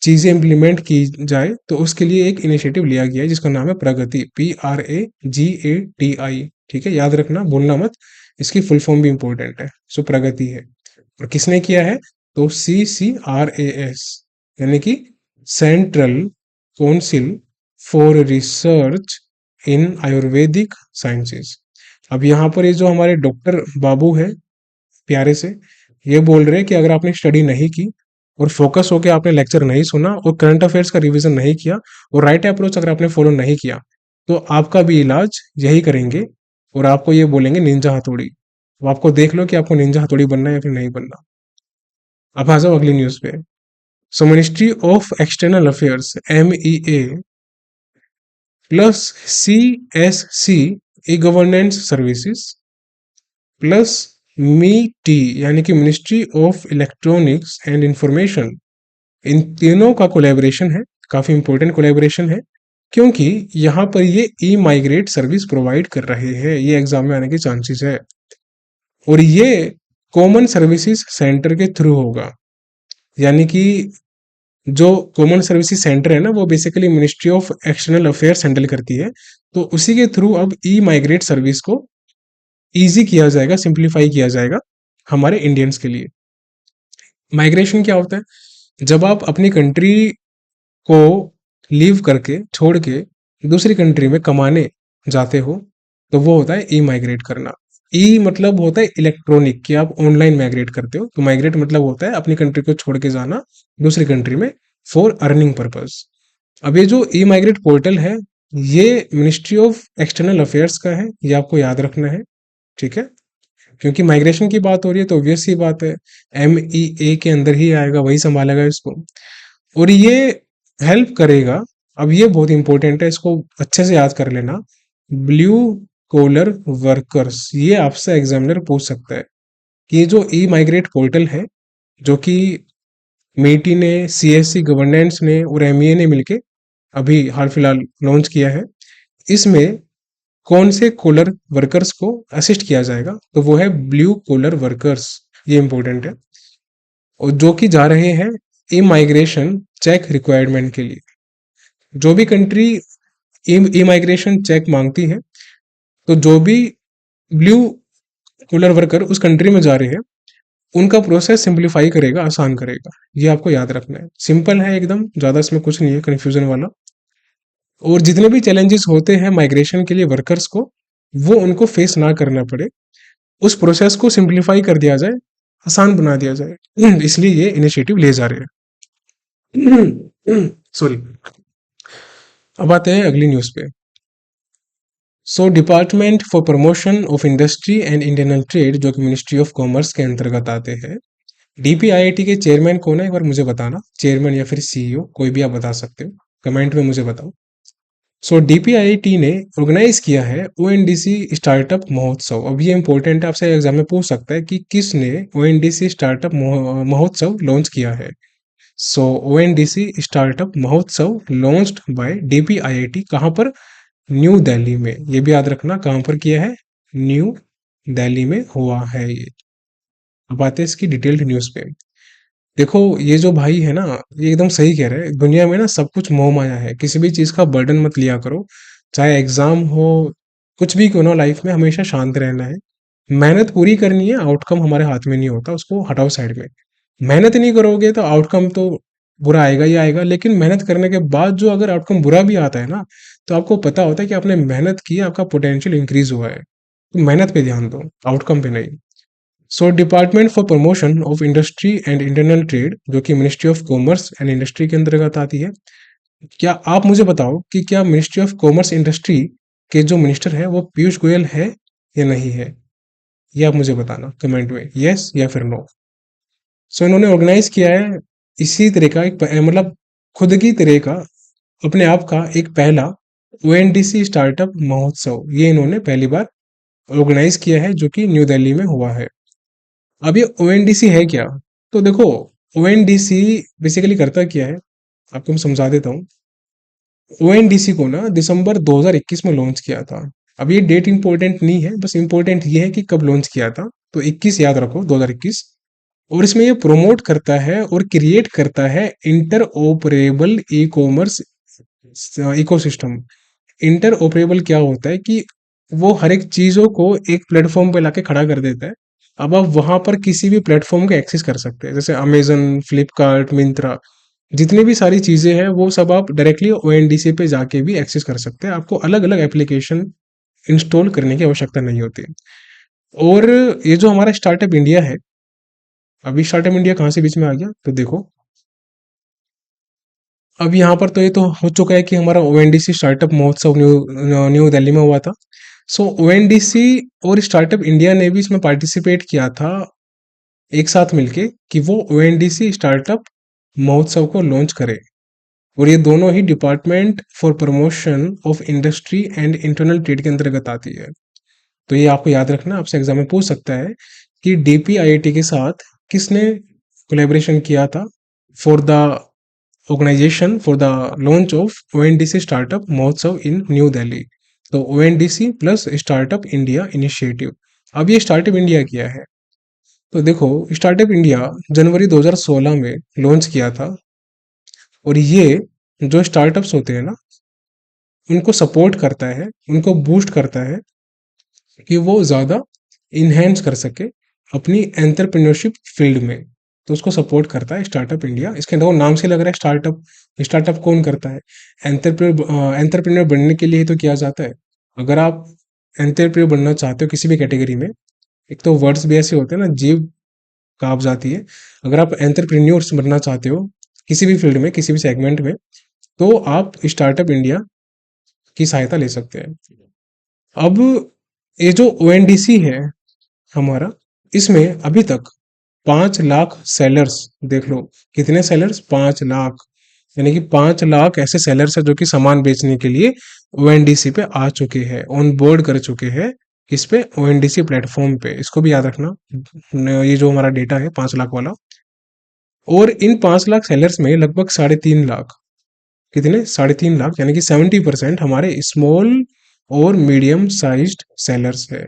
चीजें इम्प्लीमेंट की जाए। तो उसके लिए एक इनिशिएटिव लिया गया है जिसका नाम है प्रगति, PRAGATI। ठीक है, याद रखना, भूलना मत, इसकी फुल फॉर्म भी इंपॉर्टेंट है। सो प्रगति है, और किसने किया है? तो CCRAS, यानी कि central council for research in Ayurvedic sciences. अब यहाँ पर ये जो हमारे डॉक्टर बाबू है प्यारे से, ये बोल रहे हैं कि अगर आपने स्टडी नहीं की और फोकस होकर आपने लेक्चर नहीं सुना और करंट अफेयर्स का रिवीजन नहीं किया और राइट अप्रोच अगर आपने फॉलो नहीं किया, तो आपका भी इलाज यही करेंगे और आपको ये बोलेंगे निंजा हथौड़ी। तो आपको देख लो कि आपको निंजा हथौड़ी बनना है या फिर नहीं बनना। अब आ जाओ अगली न्यूज पे। So ministry of external affairs, MEA plus CSC, e governance services, plus MITI, यानी कि ministry of electronics and information, इन तीनों का कोलैबोरेशन है। काफी इंपॉर्टेंट कोलैबोरेशन है, क्योंकि यहाँ पर ये ई माइग्रेट सर्विस प्रोवाइड कर रहे हैं। ये एग्जाम में आने के चांसेस है, और ये कॉमन सर्विसेज सेंटर के थ्रू होगा। यानी कि जो कॉमन सर्विसेज सेंटर है ना, वो basically ministry of external affairs handle करती है। तो उसी के थ्रू अब ई माइग्रेट सर्विस को इजी किया जाएगा, सिंप्लीफाई किया जाएगा हमारे इंडियंस के लिए। माइग्रेशन क्या होता है? जब आप अपनी कंट्री को लीव करके, छोड़ के दूसरी कंट्री में कमाने जाते हो, तो वो होता है ई माइग्रेट करना। ई मतलब होता है इलेक्ट्रॉनिक, कि आप ऑनलाइन माइग्रेट करते हो। तो माइग्रेट मतलब होता है अपनी कंट्री को छोड़ के जाना दूसरी कंट्री में फॉर अर्निंग पर्पस। अब ये जो ई माइग्रेट पोर्टल है, ये मिनिस्ट्री ऑफ एक्सटर्नल अफेयर्स का है, ये आपको याद रखना है। ठीक है, क्योंकि माइग्रेशन की बात हो रही है तो ऑब्वियस सी बात है MEA के अंदर ही आएगा, वही संभालेगा इसको, और ये हेल्प करेगा। अब ये बहुत इंपॉर्टेंट है, इसको अच्छे से याद कर लेना। ब्लू कॉलर वर्कर्स, ये आपसे एग्जामिनर पूछ सकता है कि ये जो ई माइग्रेट पोर्टल है, जो कि मेटी ने, CSC गवर्नेंस ने और MEA ने मिलके अभी हाल फिलहाल लॉन्च किया है, इसमें कौन से कॉलर वर्कर्स को असिस्ट किया जाएगा? तो वो है ब्लू कॉलर वर्कर्स। ये इंपॉर्टेंट है, और जो कि जा रहे हैं ई माइग्रेशन चेक रिक्वायरमेंट के लिए। जो भी कंट्री ई माइग्रेशन चेक मांगती है, तो जो भी ब्लू कॉलर वर्कर उस कंट्री में जा रहे हैं, उनका प्रोसेस सिंप्लीफाई करेगा, आसान करेगा। ये आपको याद रखना है, सिंपल है एकदम, ज्यादा इसमें कुछ नहीं है कंफ्यूजन वाला। और जितने भी चैलेंजेस होते हैं माइग्रेशन के लिए वर्कर्स को, वो उनको फेस ना करना पड़े, उस प्रोसेस को सिंप्लीफाई कर दिया जाए, आसान बना दिया जाए, इसलिए ये इनिशिएटिव ले जा रहे हैं। सॉरी। अब आते हैं अगली न्यूज पे। So department for promotion of industry and internal trade, जो कि मिनिस्ट्री ऑफ कॉमर्स के अंतर्गत आते हैं, DPIIT के चेयरमैन कौन है एक बार मुझे बताना, चेयरमैन या फिर CEO, कोई भी आप बता सकते हो, कमेंट में मुझे बताओ। सो DPIIT ने ऑर्गेनाइज किया है ONDC स्टार्टअप महोत्सव। अब ये इंपॉर्टेंट है, आपसे एग्जाम में पूछ सकता है कि किसने ONDC स्टार्टअप महोत्सव लॉन्च किया है। सो ONDC स्टार्टअप महोत्सव लॉन्च्ड बाय DPIIT, कहाँ पर? न्यू दिल्ली में। ये भी याद रखना, कहाँ पर किया है? न्यू दिल्ली में हुआ है ये। अब आते हैं इसकी डिटेल्ड न्यूज पे। देखो ये जो भाई है ना, ये एकदम सही कह रहे हैं। दुनिया में ना सब कुछ मोह माया है, किसी भी चीज का बर्डन मत लिया करो। चाहे एग्जाम हो, कुछ भी क्यों ना, लाइफ में हमेशा शांत रहना है। मेहनत पूरी करनी है, आउटकम हमारे हाथ में नहीं होता, उसको हटाओ साइड में। मेहनत नहीं करोगे तो आउटकम तो बुरा आएगा ही आएगा, लेकिन मेहनत करने के बाद जो अगर आउटकम बुरा भी आता है ना, तो आपको पता होता है कि आपने मेहनत की है, आपका पोटेंशियल इंक्रीज हुआ है। तो मेहनत पे ध्यान दो, आउटकम पे नहीं। So department for promotion of industry and internal trade, जो कि ministry of commerce and industry के अंतर्गत आती है। क्या आप मुझे बताओ कि क्या मिनिस्ट्री ऑफ कॉमर्स इंडस्ट्री के जो मिनिस्टर है वो पीयूष गोयल है या नहीं है? ये आप मुझे बताना कमेंट में, यस या फिर नो। सो इन्होंने ऑर्गेनाइज किया है इसी तरह का एक मतलब खुद की तरह का, अपने आप का एक पहला ओएनडीसी स्टार्टअप महोत्सव, ये इन्होंने पहली बार ऑर्गेनाइज किया है, जो कि न्यू दिल्ली में हुआ है। अब ये ओएनडीसी है क्या? तो देखो, ओएनडीसी बेसिकली करता क्या है, आपको मैं समझा देता हूँ। ओएनडीसी को ना दिसंबर 2021 में लॉन्च किया था। अब ये डेट इंपॉर्टेंट नहीं है, बस इंपॉर्टेंट ये है कि कब लॉन्च किया था। तो 21 याद रखो, 2021। और इसमें ये प्रमोट करता है और क्रिएट करता है inter operable e commerce ecosystem. Inter operable क्या होता है कि वो हर एक चीजों को एक प्लेटफॉर्म पे लाके खड़ा कर देता है। अब आप वहां पर किसी भी प्लेटफॉर्म को एक्सेस कर सकते हैं, जैसे अमेजन, फ्लिपकार्ट, मिंत्रा, जितनी भी सारी चीजें हैं वो सब आप डायरेक्टली ओएनडीसी पे जाके भी एक्सेस कर सकते हैं। आपको अलग अलग एप्लीकेशन इंस्टॉल करने की आवश्यकता नहीं होती। और ये जो हमारा स्टार्टअप इंडिया है, अभी स्टार्टअप इंडिया कहाँ से बीच में आ गया, तो देखो, अब यहाँ पर तो ये तो हो चुका है कि हमारा ओएनडीसी स्टार्टअप महोत्सव न्यू न्यू दिल्ली में हुआ था। सो ओएनडीसी और स्टार्टअप इंडिया ने भी इसमें पार्टिसिपेट किया था एक साथ मिलके, कि वो ओएनडीसी स्टार्टअप महोत्सव को लॉन्च करे। और ये दोनों ही department for promotion of industry and internal trade के अंतर्गत आती है। तो ये आपको याद रखना, आपसे एग्जाम में पूछ सकता है कि डीपीआईआईटी के साथ किसने कोलैबोरेशन किया था for the organisation for the launch of ONDC startup Mahotsav in New Delhi. तो ONDC plus startup India initiative. अब ये स्टार्टअप इंडिया किया है, तो देखो, स्टार्टअप इंडिया जनवरी 2016 में लॉन्च किया था। और ये जो स्टार्टअप्स होते हैं ना, उनको सपोर्ट करता है, उनको बूस्ट करता है कि वो ज़्यादा इन्हेंस कर सके अपनी एंटरप्रेन्योरशिप फील्ड में। तो उसको सपोर्ट करता है स्टार्टअप इंडिया। इसके अंदर नाम से लग रहा है स्टार्टअप। स्टार्टअप कौन करता है? एंटरप्रेन्योर बनने के लिए तो किया जाता है। अगर आप एंटरप्रेन्योर बनना चाहते हो किसी भी कैटेगरी में, एक तो वर्ड्स भी ऐसे होते हैं ना, जीव काब जाती है। अगर आप एंटरप्रेन्योर्स बनना चाहते हो किसी भी फील्ड में, किसी भी सेगमेंट में, तो आप स्टार्टअप इंडिया की सहायता ले सकते हैं। अब ये जो ओएनडीसी है हमारा, इसमें अभी तक 5 लाख सेलर्स, देख लो कितने सेलर्स, 5 लाख। यानी कि 5 लाख ऐसे सेलर्स है जो कि सामान बेचने के लिए ओएनडीसी पे आ चुके हैं, ऑन बोर्ड कर चुके हैं। किस पे? ओएनडीसी प्लेटफॉर्म पे। इसको भी याद रखना, ये जो हमारा डेटा है 5 लाख वाला। और इन 5 लाख सेलर्स में लगभग 3.5 लाख, कितने, 3.5 लाख, यानी कि 70% हमारे स्मॉल और मीडियम साइज्ड सेलर्स है।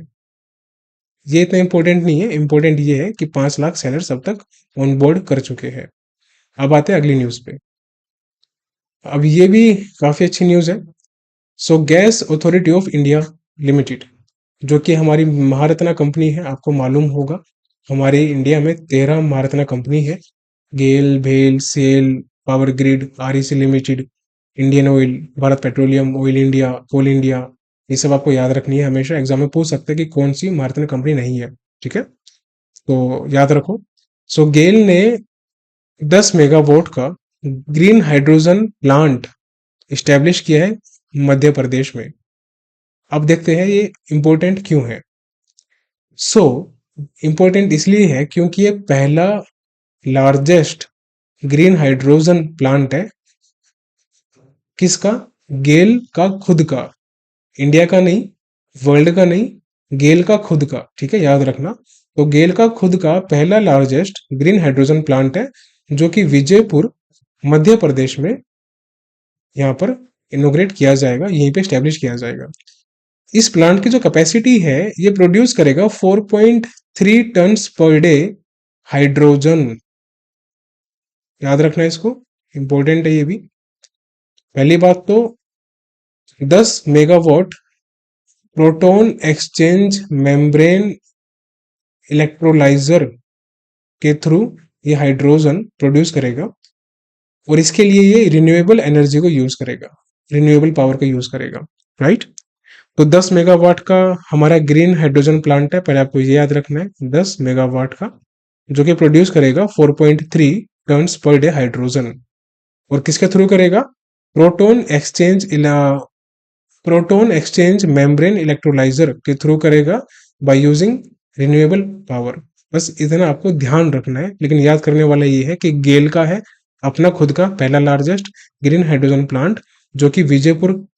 ये इतना इंपॉर्टेंट नहीं है, इंपॉर्टेंट ये है कि 5 लाख सेलर्स अब तक ऑन बोर्ड कर चुके हैं। अब आते हैं अगली न्यूज पे। अब ये भी काफी अच्छी न्यूज है। सो gas authority of India limited, जो कि हमारी महारत्ना कंपनी है, आपको मालूम होगा हमारे इंडिया में 13 महारत्ना कंपनी है। गेल, भेल, SAIL, Power Grid, REC Limited, Indian Oil, Bharat Petroleum, Oil India, Coal India. ये सब आपको याद रखनी है, हमेशा एग्जाम में पूछ सकते हैं कि कौन सी महारत्ना कंपनी नहीं है। ठीक है, तो याद रखो। सो गेल ने 10 मेगावाट का ग्रीन हाइड्रोजन प्लांट इस्टेब्लिश किया है मध्य प्रदेश में। अब देखते हैं ये इंपॉर्टेंट क्यों है। सो इंपॉर्टेंट इसलिए है क्योंकि ये पहला लार्जेस्ट ग्रीन हाइड्रोजन प्लांट है। किसका? गेल का खुद का, इंडिया का नहीं, वर्ल्ड का नहीं, गेल का खुद का। ठीक है, याद रखना। तो गेल का खुद का पहला लार्जेस्ट ग्रीन हाइड्रोजन प्लांट है, जो कि विजयपुर मध्य प्रदेश में यहाँ पर इनोग्रेट किया जाएगा, यहीं पे स्टैब्लिश किया जाएगा। इस प्लांट की जो कैपेसिटी है, ये प्रोड्यूस करेगा 4.3 टन्स पर डे हाइड्रोजन। याद रखना है इसको, इंपॉर्टेंट है ये भी। पहली बात तो 10 megawatt proton exchange membrane electrolyser के थ्रू ये हाइड्रोजन प्रोड्यूस करेगा, और इसके लिए ये रिन्यूएबल एनर्जी को यूज करेगा, रिन्यूएबल पावर का यूज करेगा, राइट। तो 10 मेगावाट का हमारा ग्रीन हाइड्रोजन प्लांट है, पहले आपको ये याद रखना है, 10 मेगावाट का, जो कि प्रोड्यूस करेगा 4.3 टन्स पर डे हाइड्रोजन। और किसके थ्रू करेगा? Proton exchange proton exchange membrane electrolyser के थ्रू करेगा, बाय यूजिंग रिन्यूएबल पावर। बस इतना आपको ध्यान रखना है, लेकिन याद करने वाला ये है कि गेल का है अपना खुद का पहला लार्जेस्ट ग्रीन हाइड्रोजन प्लांट, जो कि विजयपुर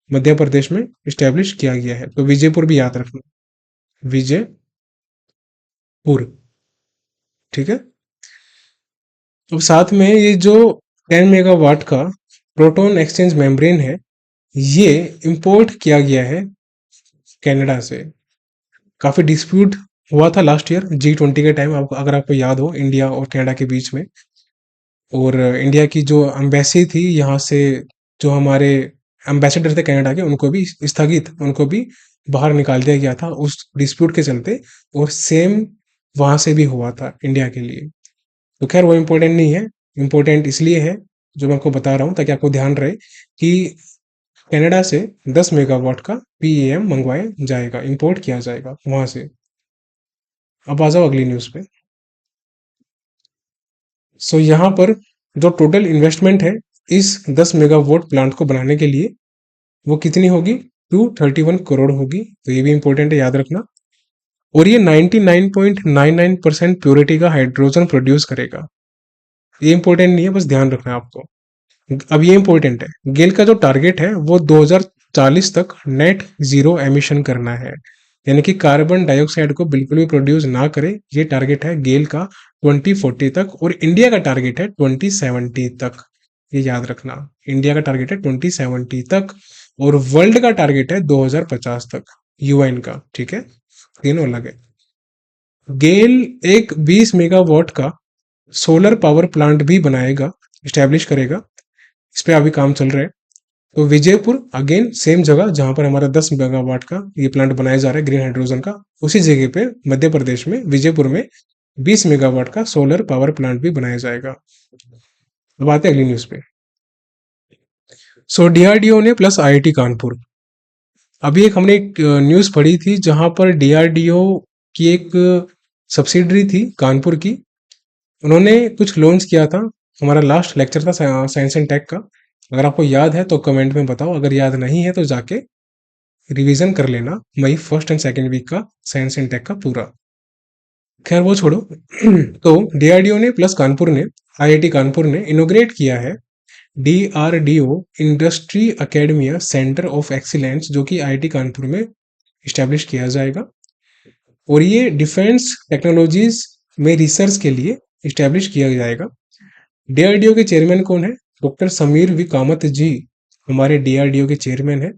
मध्य प्रदेश में स्टैब्लिश किया गया है। तो विजयपुर भी याद रखना, विजयपुर, ठीक है। तो साथ में ये जो 10 मेगावाट का प्रोटॉन एक्सचेंज मेम्ब्रेन है, ये इंपोर्ट किया गया है कनाडा से। काफी डिस्प्यूट हुआ था लास्ट ईयर G20 के टाइम, आपको अगर आपको याद हो, इंडिया और कनाडा के बीच में। और इंडिया की जो एम्बेसी थी यहाँ से, जो हमारे एम्बेसडर थे कनाडा के, उनको भी स्थगित, उनको भी बाहर निकाल दिया गया था उस डिस्प्यूट के चलते। और सेम वहां से भी हुआ था इंडिया के लिए। तो खैर वो इम्पोर्टेंट नहीं है, इम्पोर्टेंट इसलिए है जो मैं आपको बता रहा हूँ, ताकि आपको ध्यान रहे कि कनाडा से 10 मेगावाट का पीएम मंगवाया जाएगा, इंपोर्ट किया जाएगा वहां से। अब आ जाओ अगली न्यूज पे। सो यहाँ पर जो टोटल इन्वेस्टमेंट है इस 10 मेगावाट प्लांट को बनाने के लिए, वो कितनी होगी? 231 करोड़ होगी। तो ये भी इंपॉर्टेंट है, याद रखना। और ये 99.99% प्योरिटी का हाइड्रोजन प्रोड्यूस करेगा। ये इंपॉर्टेंट नहीं है, बस ध्यान रखना है आपको। अब ये इंपॉर्टेंट है, गेल का जो टारगेट है वो 2040 तक नेट जीरो एमिशन करना है, यानी कि कार्बन डाइऑक्साइड को बिल्कुल भी प्रोड्यूस ना करे। ये टारगेट है गेल का 2040 तक, और इंडिया का टारगेट है 2070 तक। ये याद रखना, इंडिया का टारगेट है 2070 तक, और वर्ल्ड का टारगेट है 2050 तक, यूएन का, ठीक है। तीनों अलग है। गेल एक 20 मेगावाट का सोलर पावर प्लांट भी बनाएगा, स्टैब्लिश करेगा। इस पे अभी काम चल रहा है। तो विजयपुर अगेन सेम जगह जहां पर हमारा 10 मेगावाट का ये प्लांट बनाया जा रहा है ग्रीन हाइड्रोजन का, उसी जगह पे मध्य प्रदेश में विजयपुर में 20 मेगावाट का सोलर पावर प्लांट भी बनाया जाएगा। अब आते हैं अगली न्यूज पे। सो डीआरडीओ ने प्लस आईआईटी कानपुर, अभी एक हमने एक न्यूज पढ़ी थी जहां पर डीआरडीओ की एक सब्सिडरी थी कानपुर की, उन्होंने कुछ लॉन्च किया था। हमारा लास्ट लेक्चर था साइंस एंड टेक का, अगर आपको याद है तो कमेंट में बताओ, अगर याद नहीं है तो जाके रिवीजन कर लेना मई फर्स्ट एंड सेकेंड वीक का साइंस एंड टेक का पूरा। खैर वो छोड़ो। तो डीआरडीओ ने प्लस कानपुर ने, आईआईटी कानपुर ने इनोग्रेट किया है DRDO industry academia centre of excellence, जो कि आईआईटी कानपुर में स्टैब्लिश किया जाएगा। और ये डिफेंस टेक्नोलॉजीज में रिसर्च के लिए स्टैब्लिश किया जाएगा। डीआरडीओ के चेयरमैन कौन है? डॉक्टर समीर वी कामत जी हमारे डीआरडीओ के चेयरमैन है।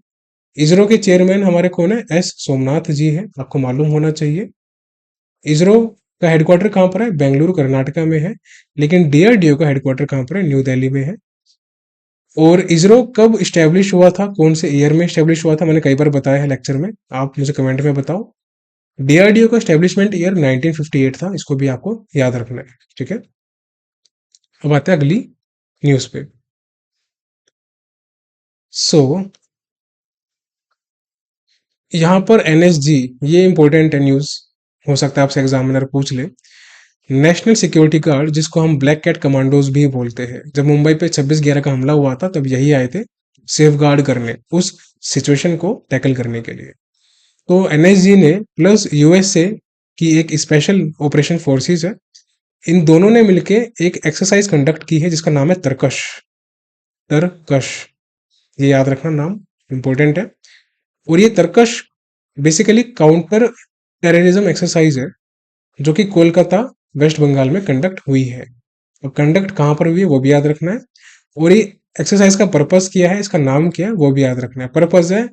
इसरो के चेयरमैन हमारे कौन है? एस सोमनाथ जी है, आपको मालूम होना चाहिए। इसरो का हेडक्वार्टर कहाँ पर है? बेंगलुरु कर्नाटका में है, लेकिन डीआरडीओ का हेडक्वार्टर कहाँ पर है? न्यू दिल्ली में है। और इसरो कब स्टैब्लिश हुआ था, कौन से ईयर में स्टैब्लिश हुआ था? मैंने कई बार बताया है लेक्चर में, आप मुझे कमेंट में बताओ। डीआरडीओ का स्टैब्लिशमेंट ईयर 1958 था, इसको भी आपको याद रखना है, ठीक है। अब आते हैं अगली न्यूज पे। सो यहाँ पर एनएसजी, ये इंपॉर्टेंट है न्यूज, हो सकता है आपसे एग्जामिनर पूछ ले। नेशनल सिक्योरिटी गार्ड, जिसको हम ब्लैक कैट कमांडोज भी बोलते हैं, जब मुंबई पे 26/11 का हमला हुआ था तब यही आए थे सेफ गार्ड करने, उस सिचुएशन को टैकल करने के लिए। तो एनएसजी ने प्लस यूएसए की एक स्पेशल ऑपरेशन फोर्सेस है, इन दोनों ने मिलके एक एक्सरसाइज कंडक्ट की है जिसका नाम है तरकश। तरकश, ये याद रखना, नाम इंपॉर्टेंट है। और ये तरकश बेसिकली काउंटर टेररिज्म एक्सरसाइज है, जो कि कोलकाता वेस्ट बंगाल में कंडक्ट हुई है। और कंडक्ट कहाँ पर हुई है वो भी याद रखना है। और ये एक्सरसाइज का पर्पस क्या है, इसका नाम क्या है वो भी याद रखना है। पर्पस है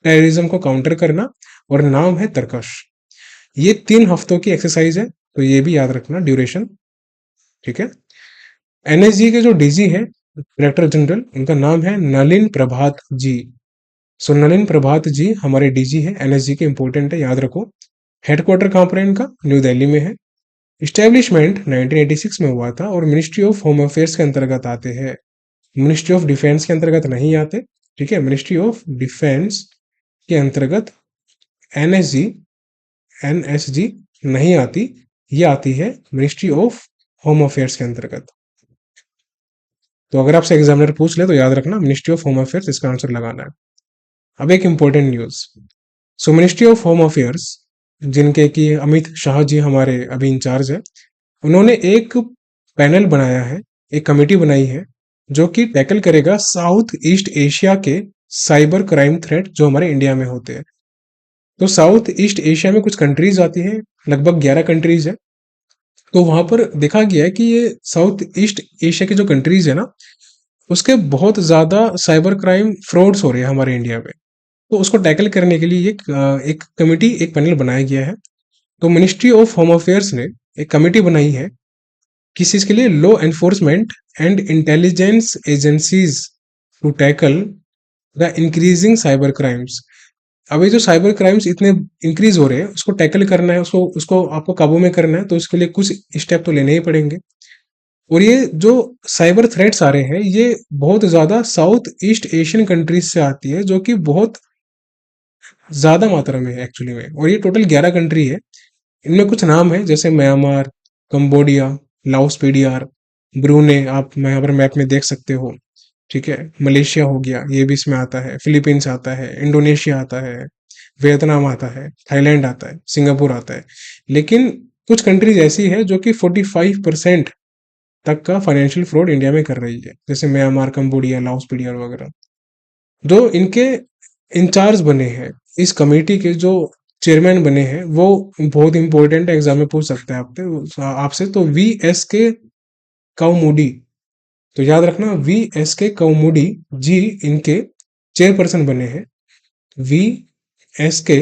टेररिज्म को काउंटर करना, और नाम है तरकश। ये 3 हफ्तों की एक्सरसाइज है, तो ये भी याद रखना ड्यूरेशन, ठीक है। एनएसजी के जो डीजी है, डायरेक्टर जनरल, उनका नाम है नलिन प्रभात जी। सो नलिन प्रभात जी हमारे डीजी है, एनएसजी के, इंपॉर्टेंट है, याद रखो। हेडक्वार्टर कहाँ पर है इनका? न्यू दिल्ली में है। इस्टेब्लिशमेंट 1986 में हुआ था और मिनिस्ट्री ऑफ होम अफेयर्स के अंतर्गत आते हैं, मिनिस्ट्री ऑफ डिफेंस के अंतर्गत नहीं आते। ठीक है, मिनिस्ट्री ऑफ डिफेंस के अंतर्गत एनएसजी एनएसजी नहीं आती, ये आती है मिनिस्ट्री ऑफ होम अफेयर्स के अंतर्गत। तो अगर आपसे एग्जामिनर पूछ ले तो याद रखना मिनिस्ट्री ऑफ होम अफेयर्स इसका आंसर लगाना है। अब एक important news. So ministry of home affairs, जिनके कि अमित शाह जी हमारे अभी इंचार्ज है, उन्होंने एक पैनल बनाया है, एक कमेटी बनाई है, जो कि टैकल करेगा साउथ ईस्ट एशिया के साइबर क्राइम थ्रेट जो हमारे इंडिया में होते हैं। तो साउथ ईस्ट एशिया में कुछ कंट्रीज आती है, लगभग 11 कंट्रीज है। तो वहां पर देखा गया है कि ये साउथ ईस्ट एशिया की जो कंट्रीज है ना, उसके बहुत ज्यादा साइबर क्राइम फ्रॉड्स हो रहे हैं हमारे इंडिया में। तो उसको टैकल करने के लिए एक कमेटी, एक पैनल बनाया गया है। तो मिनिस्ट्री ऑफ होम अफेयर्स ने एक कमेटी बनाई है, किस चीज के लिए? Law enforcement and intelligence agencies to tackle the increasing cyber crimes. अभी जो साइबर क्राइम्स इतने इंक्रीज हो रहे हैं, उसको टैकल करना है, उसको उसको आपको काबू में करना है, तो इसके लिए कुछ स्टेप तो लेने ही पड़ेंगे। और ये जो साइबर थ्रेट्स आ रहे हैं, ये बहुत ज्यादा साउथ ईस्ट एशियन कंट्रीज से आती है, जो कि बहुत ज्यादा मात्रा में है एक्चुअली में। और ये टोटल 11 कंट्री है। इनमें कुछ नाम है जैसे म्यांमार, कंबोडिया, लाओस, पीडीआर, ब्रूने, आप यहाँ पर मैप में देख सकते हो। ठीक है, मलेशिया हो गया, ये भी इसमें आता है, फिलीपींस आता है, इंडोनेशिया आता है, वियतनाम आता है, थाईलैंड आता है, सिंगापुर आता है। लेकिन कुछ कंट्रीज ऐसी है जो कि 45% तक का फाइनेंशियल फ्रॉड इंडिया में कर रही है, जैसे म्यांमार, कंबोडिया, लाओस, पीडीआर वगैरह। जो इनके इंचार्ज बने हैं, इस कमेटी के जो चेयरमैन बने हैं, वो बहुत इंपॉर्टेंट एग्जाम में पूछ सकते हैं आपसे। तो वी एस के काउमुडी, तो याद रखना वी एस के काउमुडी जी इनके चेयरपर्सन बने हैं। वी एस के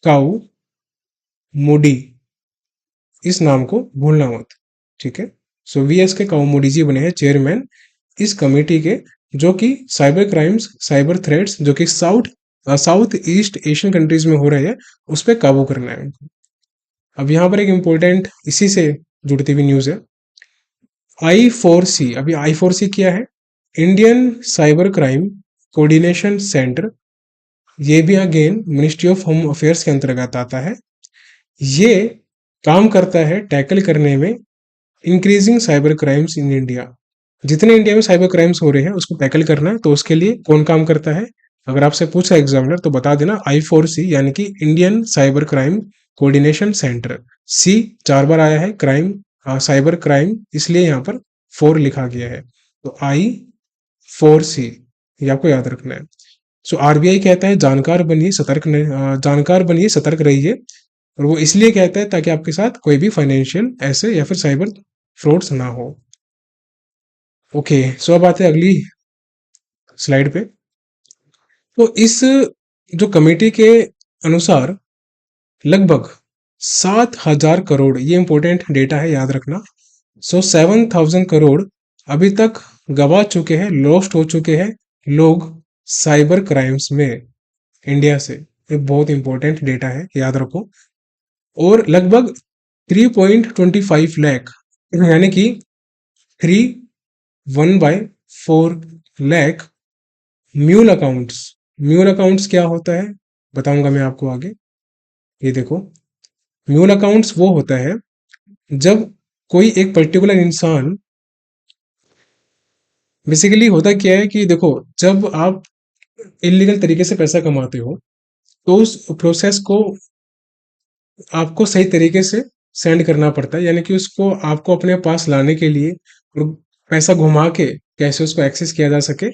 काउमुडी, इस नाम को भूलना मत। ठीक है, सो वी एस के काउमुडी जी बने हैं चेयरमैन इस कमेटी के, जो कि साइबर क्राइम्स, साइबर थ्रेट्स जो कि साउथ ईस्ट एशियन कंट्रीज में हो रहे हैं, उस पर काबू करना है उनको। अब यहाँ पर एक इंपॉर्टेंट इसी से जुड़ती हुई न्यूज है, I4C। अभी I4C क्या है? Indian cyber crime coordination centre. ये भी again ministry of home affairs के अंतर्गत आता है। ये काम करता है टैकल करने में increasing cyber crimes in India. जितने इंडिया में साइबर क्राइम्स हो रहे हैं उसको टैकल करना है, तो उसके लिए कौन काम करता है? अगर आपसे पूछा एग्जामिनर तो बता देना I4C, यानी कि Indian cyber crime coordination centre. C 4 बार आया है, क्राइम, साइबर क्राइम, इसलिए यहाँ पर 4 लिखा गया है। तो I4C, ये आपको याद रखना है। सो आरबीआई कहता है जानकार बनिए, सतर्क रहिए। और वो इसलिए कहता है ताकि आपके साथ कोई भी फाइनेंशियल ऐसे या फिर साइबर फ्रॉड्स ना हो। ओके, सो अब आते हैं अगली स्लाइड पे। तो इस जो कमेटी के अनुसार लगभग 7,000 करोड़, ये इंपॉर्टेंट डेटा है, याद रखना। सो 7,000 करोड़ अभी तक गवा चुके हैं, लॉस्ट हो चुके हैं लोग साइबर क्राइम्स में इंडिया से। ये बहुत इंपॉर्टेंट डेटा है, याद रखो। और लगभग 3.25 लाख, यानी कि 3/1/4 lakh mule accounts. Mule accounts क्या होता है बताऊंगा मैं आपको आगे। ये देखो, म्यूल अकाउंट्स वो होता है जब कोई एक पर्टिकुलर इंसान, बेसिकली होता क्या है कि देखो, जब आप इलीगल तरीके से पैसा कमाते हो, तो उस प्रोसेस को आपको सही तरीके से सेंड करना पड़ता है, यानी कि उसको आपको अपने पास लाने के लिए और पैसा घुमा के कैसे उसको एक्सेस किया जा सके,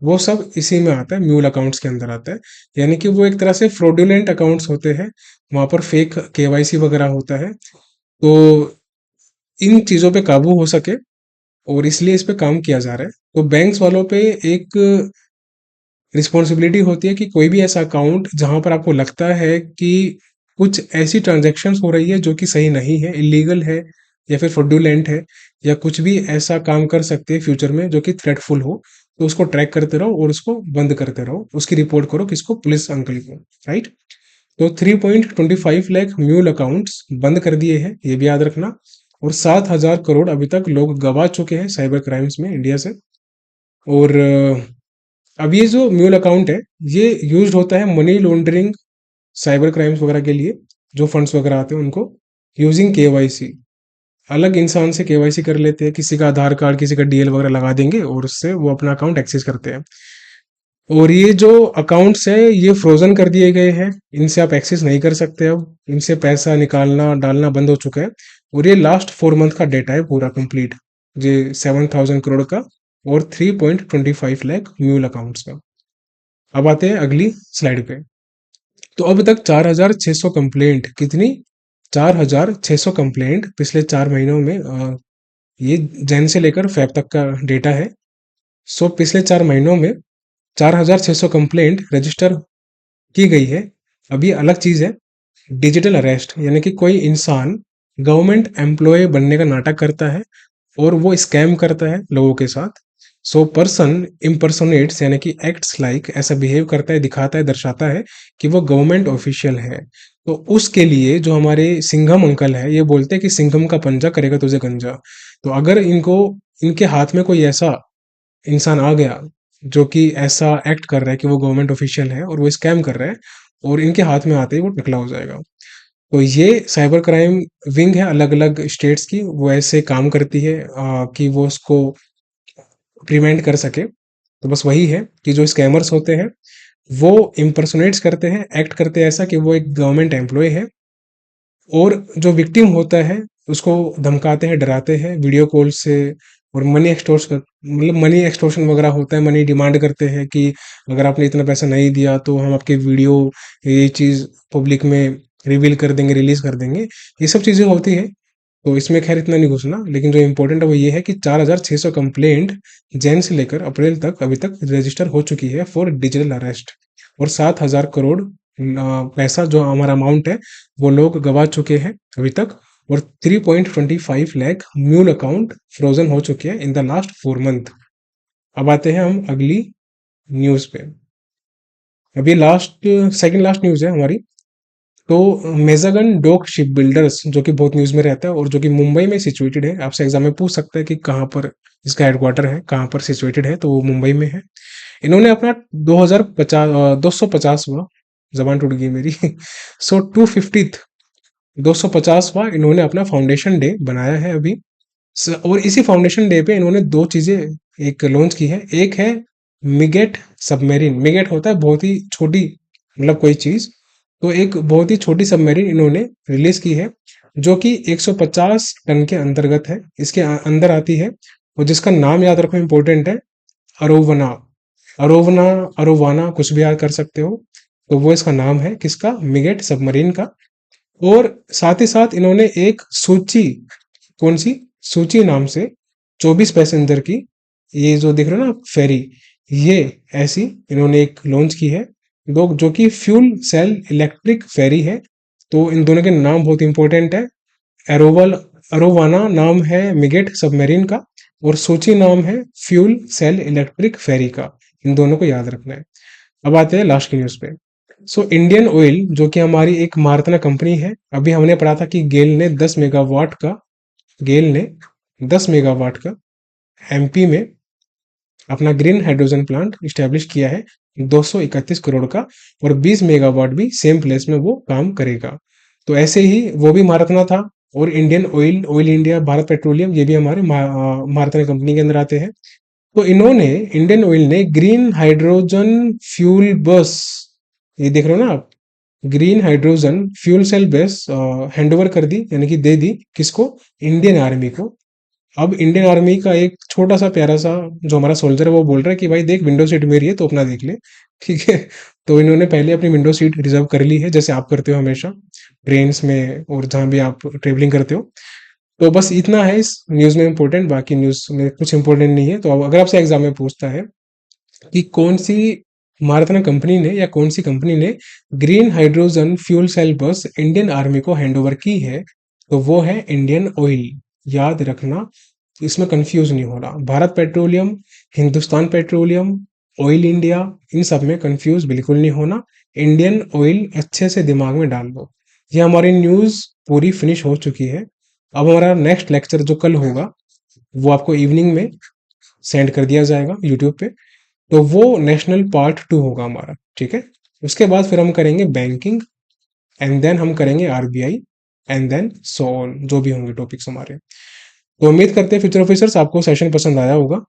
वो सब इसी में आता है, म्यूल अकाउंट्स के अंदर आता है। यानी कि वो एक तरह से फ्रॉडुलेंट अकाउंट्स होते हैं, वहां पर फेक केवाईसी वगैरह होता है। तो इन चीजों पे काबू हो सके, और इसलिए इस पे काम किया जा रहा है। तो बैंक्स वालों पे एक रिस्पॉन्सिबिलिटी होती है कि कोई भी ऐसा अकाउंट जहां पर आपको लगता है कि कुछ ऐसी ट्रांजैक्शंस हो रही है जो कि सही नहीं है, इलीगल है, या फिर फ्रॉडुलेंट है या कुछ भी ऐसा काम कर सकते हैं फ्यूचर में जो कि थ्रेटफुल हो, तो उसको ट्रैक करते रहो और उसको बंद करते रहो, उसकी रिपोर्ट करो किसको, पुलिस अंकल को, राइट। तो 3.25 लाख म्यूल अकाउंट्स बंद कर दिए हैं, ये भी याद रखना। और 7,000 करोड़ अभी तक लोग गवा चुके हैं साइबर क्राइम्स में इंडिया से। और अब ये जो म्यूल अकाउंट है, ये यूज होता है मनी लॉन्ड्रिंग, साइबर क्राइम्स वगैरह के लिए, जो फंड्स वगैरह आते हैं उनको, यूजिंग केवाईसी। अलग इंसान से केवाईसी कर लेते हैं, किसी का आधार कार्ड, किसी का डीएल वगैरह लगा देंगे और उससे वो अपना अकाउंट एक्सेस करते हैं। और ये जो अकाउंट्स है ये फ्रोजन कर दिए गए हैं, इनसे आप एक्सेस नहीं कर सकते, अब इनसे पैसा निकालना डालना बंद हो चुका है। और ये लास्ट 4 मंथ का डेटा है पूरा कंप्लीट, ये 7,000 करोड़ का और 3.25 लाख म्यूल अकाउंट्स का। अब आते हैं अगली स्लाइड पे। तो अब तक 4,600 कंप्लेंट, कितनी, 4,600 कंप्लेंट पिछले 4 महीनों में, ये जैन से लेकर फेब तक का डेटा है। सो पिछले 4 महीनों में 4,600 कंप्लेंट रजिस्टर की गई है। अब ये अलग चीज है, डिजिटल अरेस्ट, यानी कि कोई इंसान गवर्नमेंट एम्प्लॉय बनने का नाटक करता है और वो स्कैम करता है लोगों के साथ। सो पर्सन इम्पर्सोनेट्स, यानी कि एक्ट्स लाइक, ऐसा बिहेव करता है, दिखाता है, दर्शाता है कि वो गवर्नमेंट ऑफिशियल है। तो उसके लिए जो हमारे सिंघम अंकल है, ये बोलते हैं कि सिंघम का पंजा करेगा तुझे गंजा। तो अगर इनको, इनके हाथ में कोई ऐसा इंसान आ गया जो कि ऐसा एक्ट कर रहा है कि वो गवर्नमेंट ऑफिशियल है और वो स्कैम कर रहा है, और इनके हाथ में आते ही वो टकला हो जाएगा। तो ये साइबर क्राइम विंग है अलग अलग स्टेट्स की, वो ऐसे काम करती है कि वो उसको प्रिवेंट कर सके। तो बस वही है कि जो स्कैमर्स होते हैं वो इम्पर्सोनेट्स करते हैं, एक्ट करते हैं ऐसा कि वो एक गवर्नमेंट एम्प्लॉय है, और जो विक्टिम होता है उसको धमकाते हैं, डराते हैं वीडियो कॉल से, और मनी एक्सटोर्स कर, मतलब मनी एक्सटोर्शन वगैरह होता है, मनी डिमांड करते हैं कि अगर आपने इतना पैसा नहीं दिया तो हम आपके वीडियो, ये चीज़ पब्लिक में रिवील कर देंगे, रिलीज कर देंगे, ये सब चीज़ें होती है। तो इसमें खैर इतना नहीं घुसना, लेकिन जो इम्पोर्टेंट है वो ये है कि 4,600 कंप्लेंट जैन से लेकर अप्रैल तक अभी तक रजिस्टर हो चुकी है फॉर डिजिटल अरेस्ट। और 7,000 करोड़ पैसा जो हमारा अमाउंट है वो लोग गवा चुके हैं अभी तक। और 3.25 लाख म्यूल अकाउंट फ्रोजन हो चुके हैं इन द लास्ट 4 मंथ। अब आते हैं हम अगली न्यूज पे। अभी लास्ट, सेकंड लास्ट न्यूज है हमारी। तो मेजागन डॉक शिप बिल्डर्स, जो कि बहुत न्यूज में रहता है और जो कि मुंबई में सिचुएटेड है, आपसे एग्जाम में पूछ सकता है कि कहाँ पर इसका हेडक्वार्टर है, कहाँ पर सिचुएटेड है, तो वो मुंबई में है। इन्होंने अपना 250वां, जबान टूट गई मेरी सो 250वां इन्होंने अपना फाउंडेशन डे बनाया है अभी। और इसी फाउंडेशन डे पे इन्होंने दो चीजें एक लॉन्च की है। एक है मिगेट सबमेरीन, मिगेट होता है बहुत ही छोटी, मतलब कोई चीज, तो एक बहुत ही छोटी सबमेरीन इन्होंने रिलीज की है जो कि 150 टन के अंतर्गत है, इसके अंदर आती है, और जिसका नाम याद रखो, इंपॉर्टेंट है, अरोवना। अरोवना, अरोवाना, कुछ भी याद कर सकते हो। तो वो इसका नाम है किसका, मिगेट सबमरीन का। और साथ ही साथ इन्होंने एक सूची, कौन सी, सूची नाम से 24 पैसेंजर की, ये जो दिख रहा है ना फेरी, ये ऐसी इन्होंने एक लॉन्च की है, दो, जो कि फ्यूल सेल इलेक्ट्रिक फेरी है। तो इन दोनों के नाम बहुत इंपॉर्टेंट है। एरोवल, अरोवाना नाम है मिगेट सबमरीन का, और सोची नाम है फ्यूल सेल इलेक्ट्रिक फेरी का। इन दोनों को याद रखना है। अब आते हैं लास्ट की न्यूज पे। सो इंडियन ऑयल, जो कि हमारी एक मारुति कंपनी है, अभी हमने पढ़ा था कि गेल ने 10 मेगावाट का, गेल ने 10 मेगावाट का एमपी में अपना ग्रीन हाइड्रोजन प्लांट स्टैब्लिश किया है 231 करोड़ का, और 20 मेगावाट भी सेम प्लेस में वो काम करेगा। तो ऐसे ही वो भी महारत्ना था, और Indian oil, oil India, Bharat petroleum, ये भी हमारे महारत्ना कंपनी के अंदर आते हैं। तो इन्होंने, इंडियन ऑयल ने ग्रीन हाइड्रोजन फ्यूल बस, ये देख रहे हो ना आप, ग्रीन हाइड्रोजन फ्यूल सेल बस हैंड ओवर कर दी, यानी कि दे दी किसको, इंडियन आर्मी को। अब इंडियन आर्मी का एक छोटा सा प्यारा सा जो हमारा सोल्जर है वो बोल रहा है कि भाई देख, विंडो सीट मेरी है तो अपना देख ले, ठीक है। तो इन्होंने पहले अपनी विंडो सीट रिजर्व कर ली है, जैसे आप करते हो हमेशा ट्रेन में और जहां भी आप ट्रेवलिंग करते हो। तो बस इतना है इस न्यूज में इंपॉर्टेंट, बाकी न्यूज में कुछ इंपॉर्टेंट नहीं है। तो अब अगर आपसे एग्जाम में पूछता है कि कौन सी मारुति कंपनी ने या कौन सी कंपनी ने ग्रीन हाइड्रोजन फ्यूल सेल बस इंडियन आर्मी को हैंड ओवर की है, तो वो है इंडियन ऑयल। याद रखना, इसमें कंफ्यूज नहीं होना। Bharat Petroleum, Hindustan Petroleum, Oil India, इन सब में कंफ्यूज बिल्कुल नहीं होना। इंडियन ऑयल अच्छे से दिमाग में डाल लो। ये हमारी न्यूज़ पूरी फिनिश हो चुकी है। अब हमारा नेक्स्ट लेक्चर जो कल होगा वो आपको इवनिंग में सेंड कर दिया जाएगा यूट्यूब पे। तो वो नेशनल पार्ट 2 होगा हमारा, ठीक है। उसके बाद फिर हम करेंगे बैंकिंग, एंड देन हम करेंगे RBI, and then so on, जो भी होंगे टॉपिक्स हमारे। तो उम्मीद करते हैं फ्यूचर ऑफिसर्स आपको सेशन पसंद आया होगा।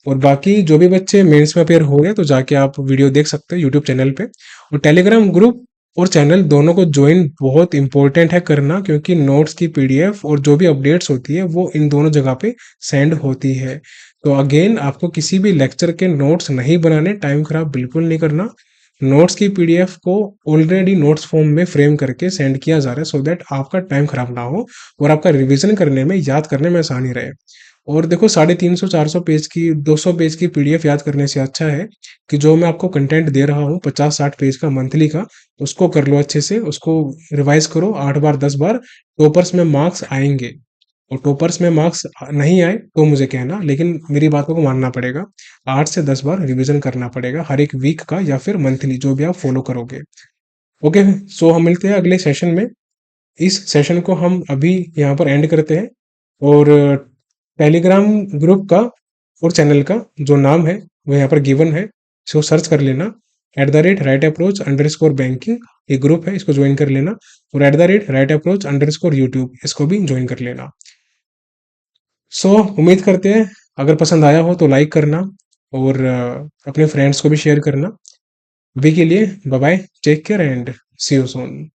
और बाकी जो भी बच्चे मेंस में अपेयर हो गए तो जाके आप वीडियो देख सकते हैं यूट्यूब चैनल पे। और टेलीग्राम ग्रुप और चैनल दोनों को ज्वाइन बहुत इंपॉर्टेंट है करना, क्योंकि नोट्स की पीडीएफ और जो भी अपडेट्स होती है वो इन दोनों जगह पे सेंड होती है। तो अगेन आपको किसी भी लेक्चर के नोट्स नहीं बनाने, टाइम खराब बिल्कुल नहीं करना। नोट्स की पीडीएफ को ऑलरेडी नोट्स फॉर्म में फ्रेम करके सेंड किया जा रहा है, सो दैट आपका टाइम खराब ना हो और आपका रिवीजन करने में, याद करने में आसानी रहे। और देखो 350 400 पेज की, 200 पेज की पीडीएफ याद करने से अच्छा है कि जो मैं आपको कंटेंट दे रहा हूँ 50-60 पेज का मंथली का, उसको कर लो अच्छे से, उसको रिवाइज करो 8 बार 10 बार। टॉपर्स में मार्क्स आएंगे। और टॉपर्स में मार्क्स नहीं आए तो मुझे कहना, लेकिन मेरी बात को मानना पड़ेगा। 8 से 10 बार रिवीजन करना पड़ेगा हर एक वीक का या फिर मंथली, जो भी आप फॉलो करोगे। ओके, सो हम मिलते हैं अगले सेशन में। इस सेशन को हम अभी यहाँ पर एंड करते हैं। और टेलीग्राम ग्रुप का और चैनल का जो नाम है वो यहाँ पर गिवन है, इसको सर्च कर लेना। @राइट अप्रोच_बैंकिंग ये ग्रुप है, इसको ज्वाइन कर लेना। और @राइट अप्रोच_यूट्यूब इसको भी ज्वाइन कर लेना। सो उम्मीद करते हैं अगर पसंद आया हो तो लाइक करना, और अपने फ्रेंड्स को भी शेयर करना। अभी के लिए bye bye, take care and see you soon.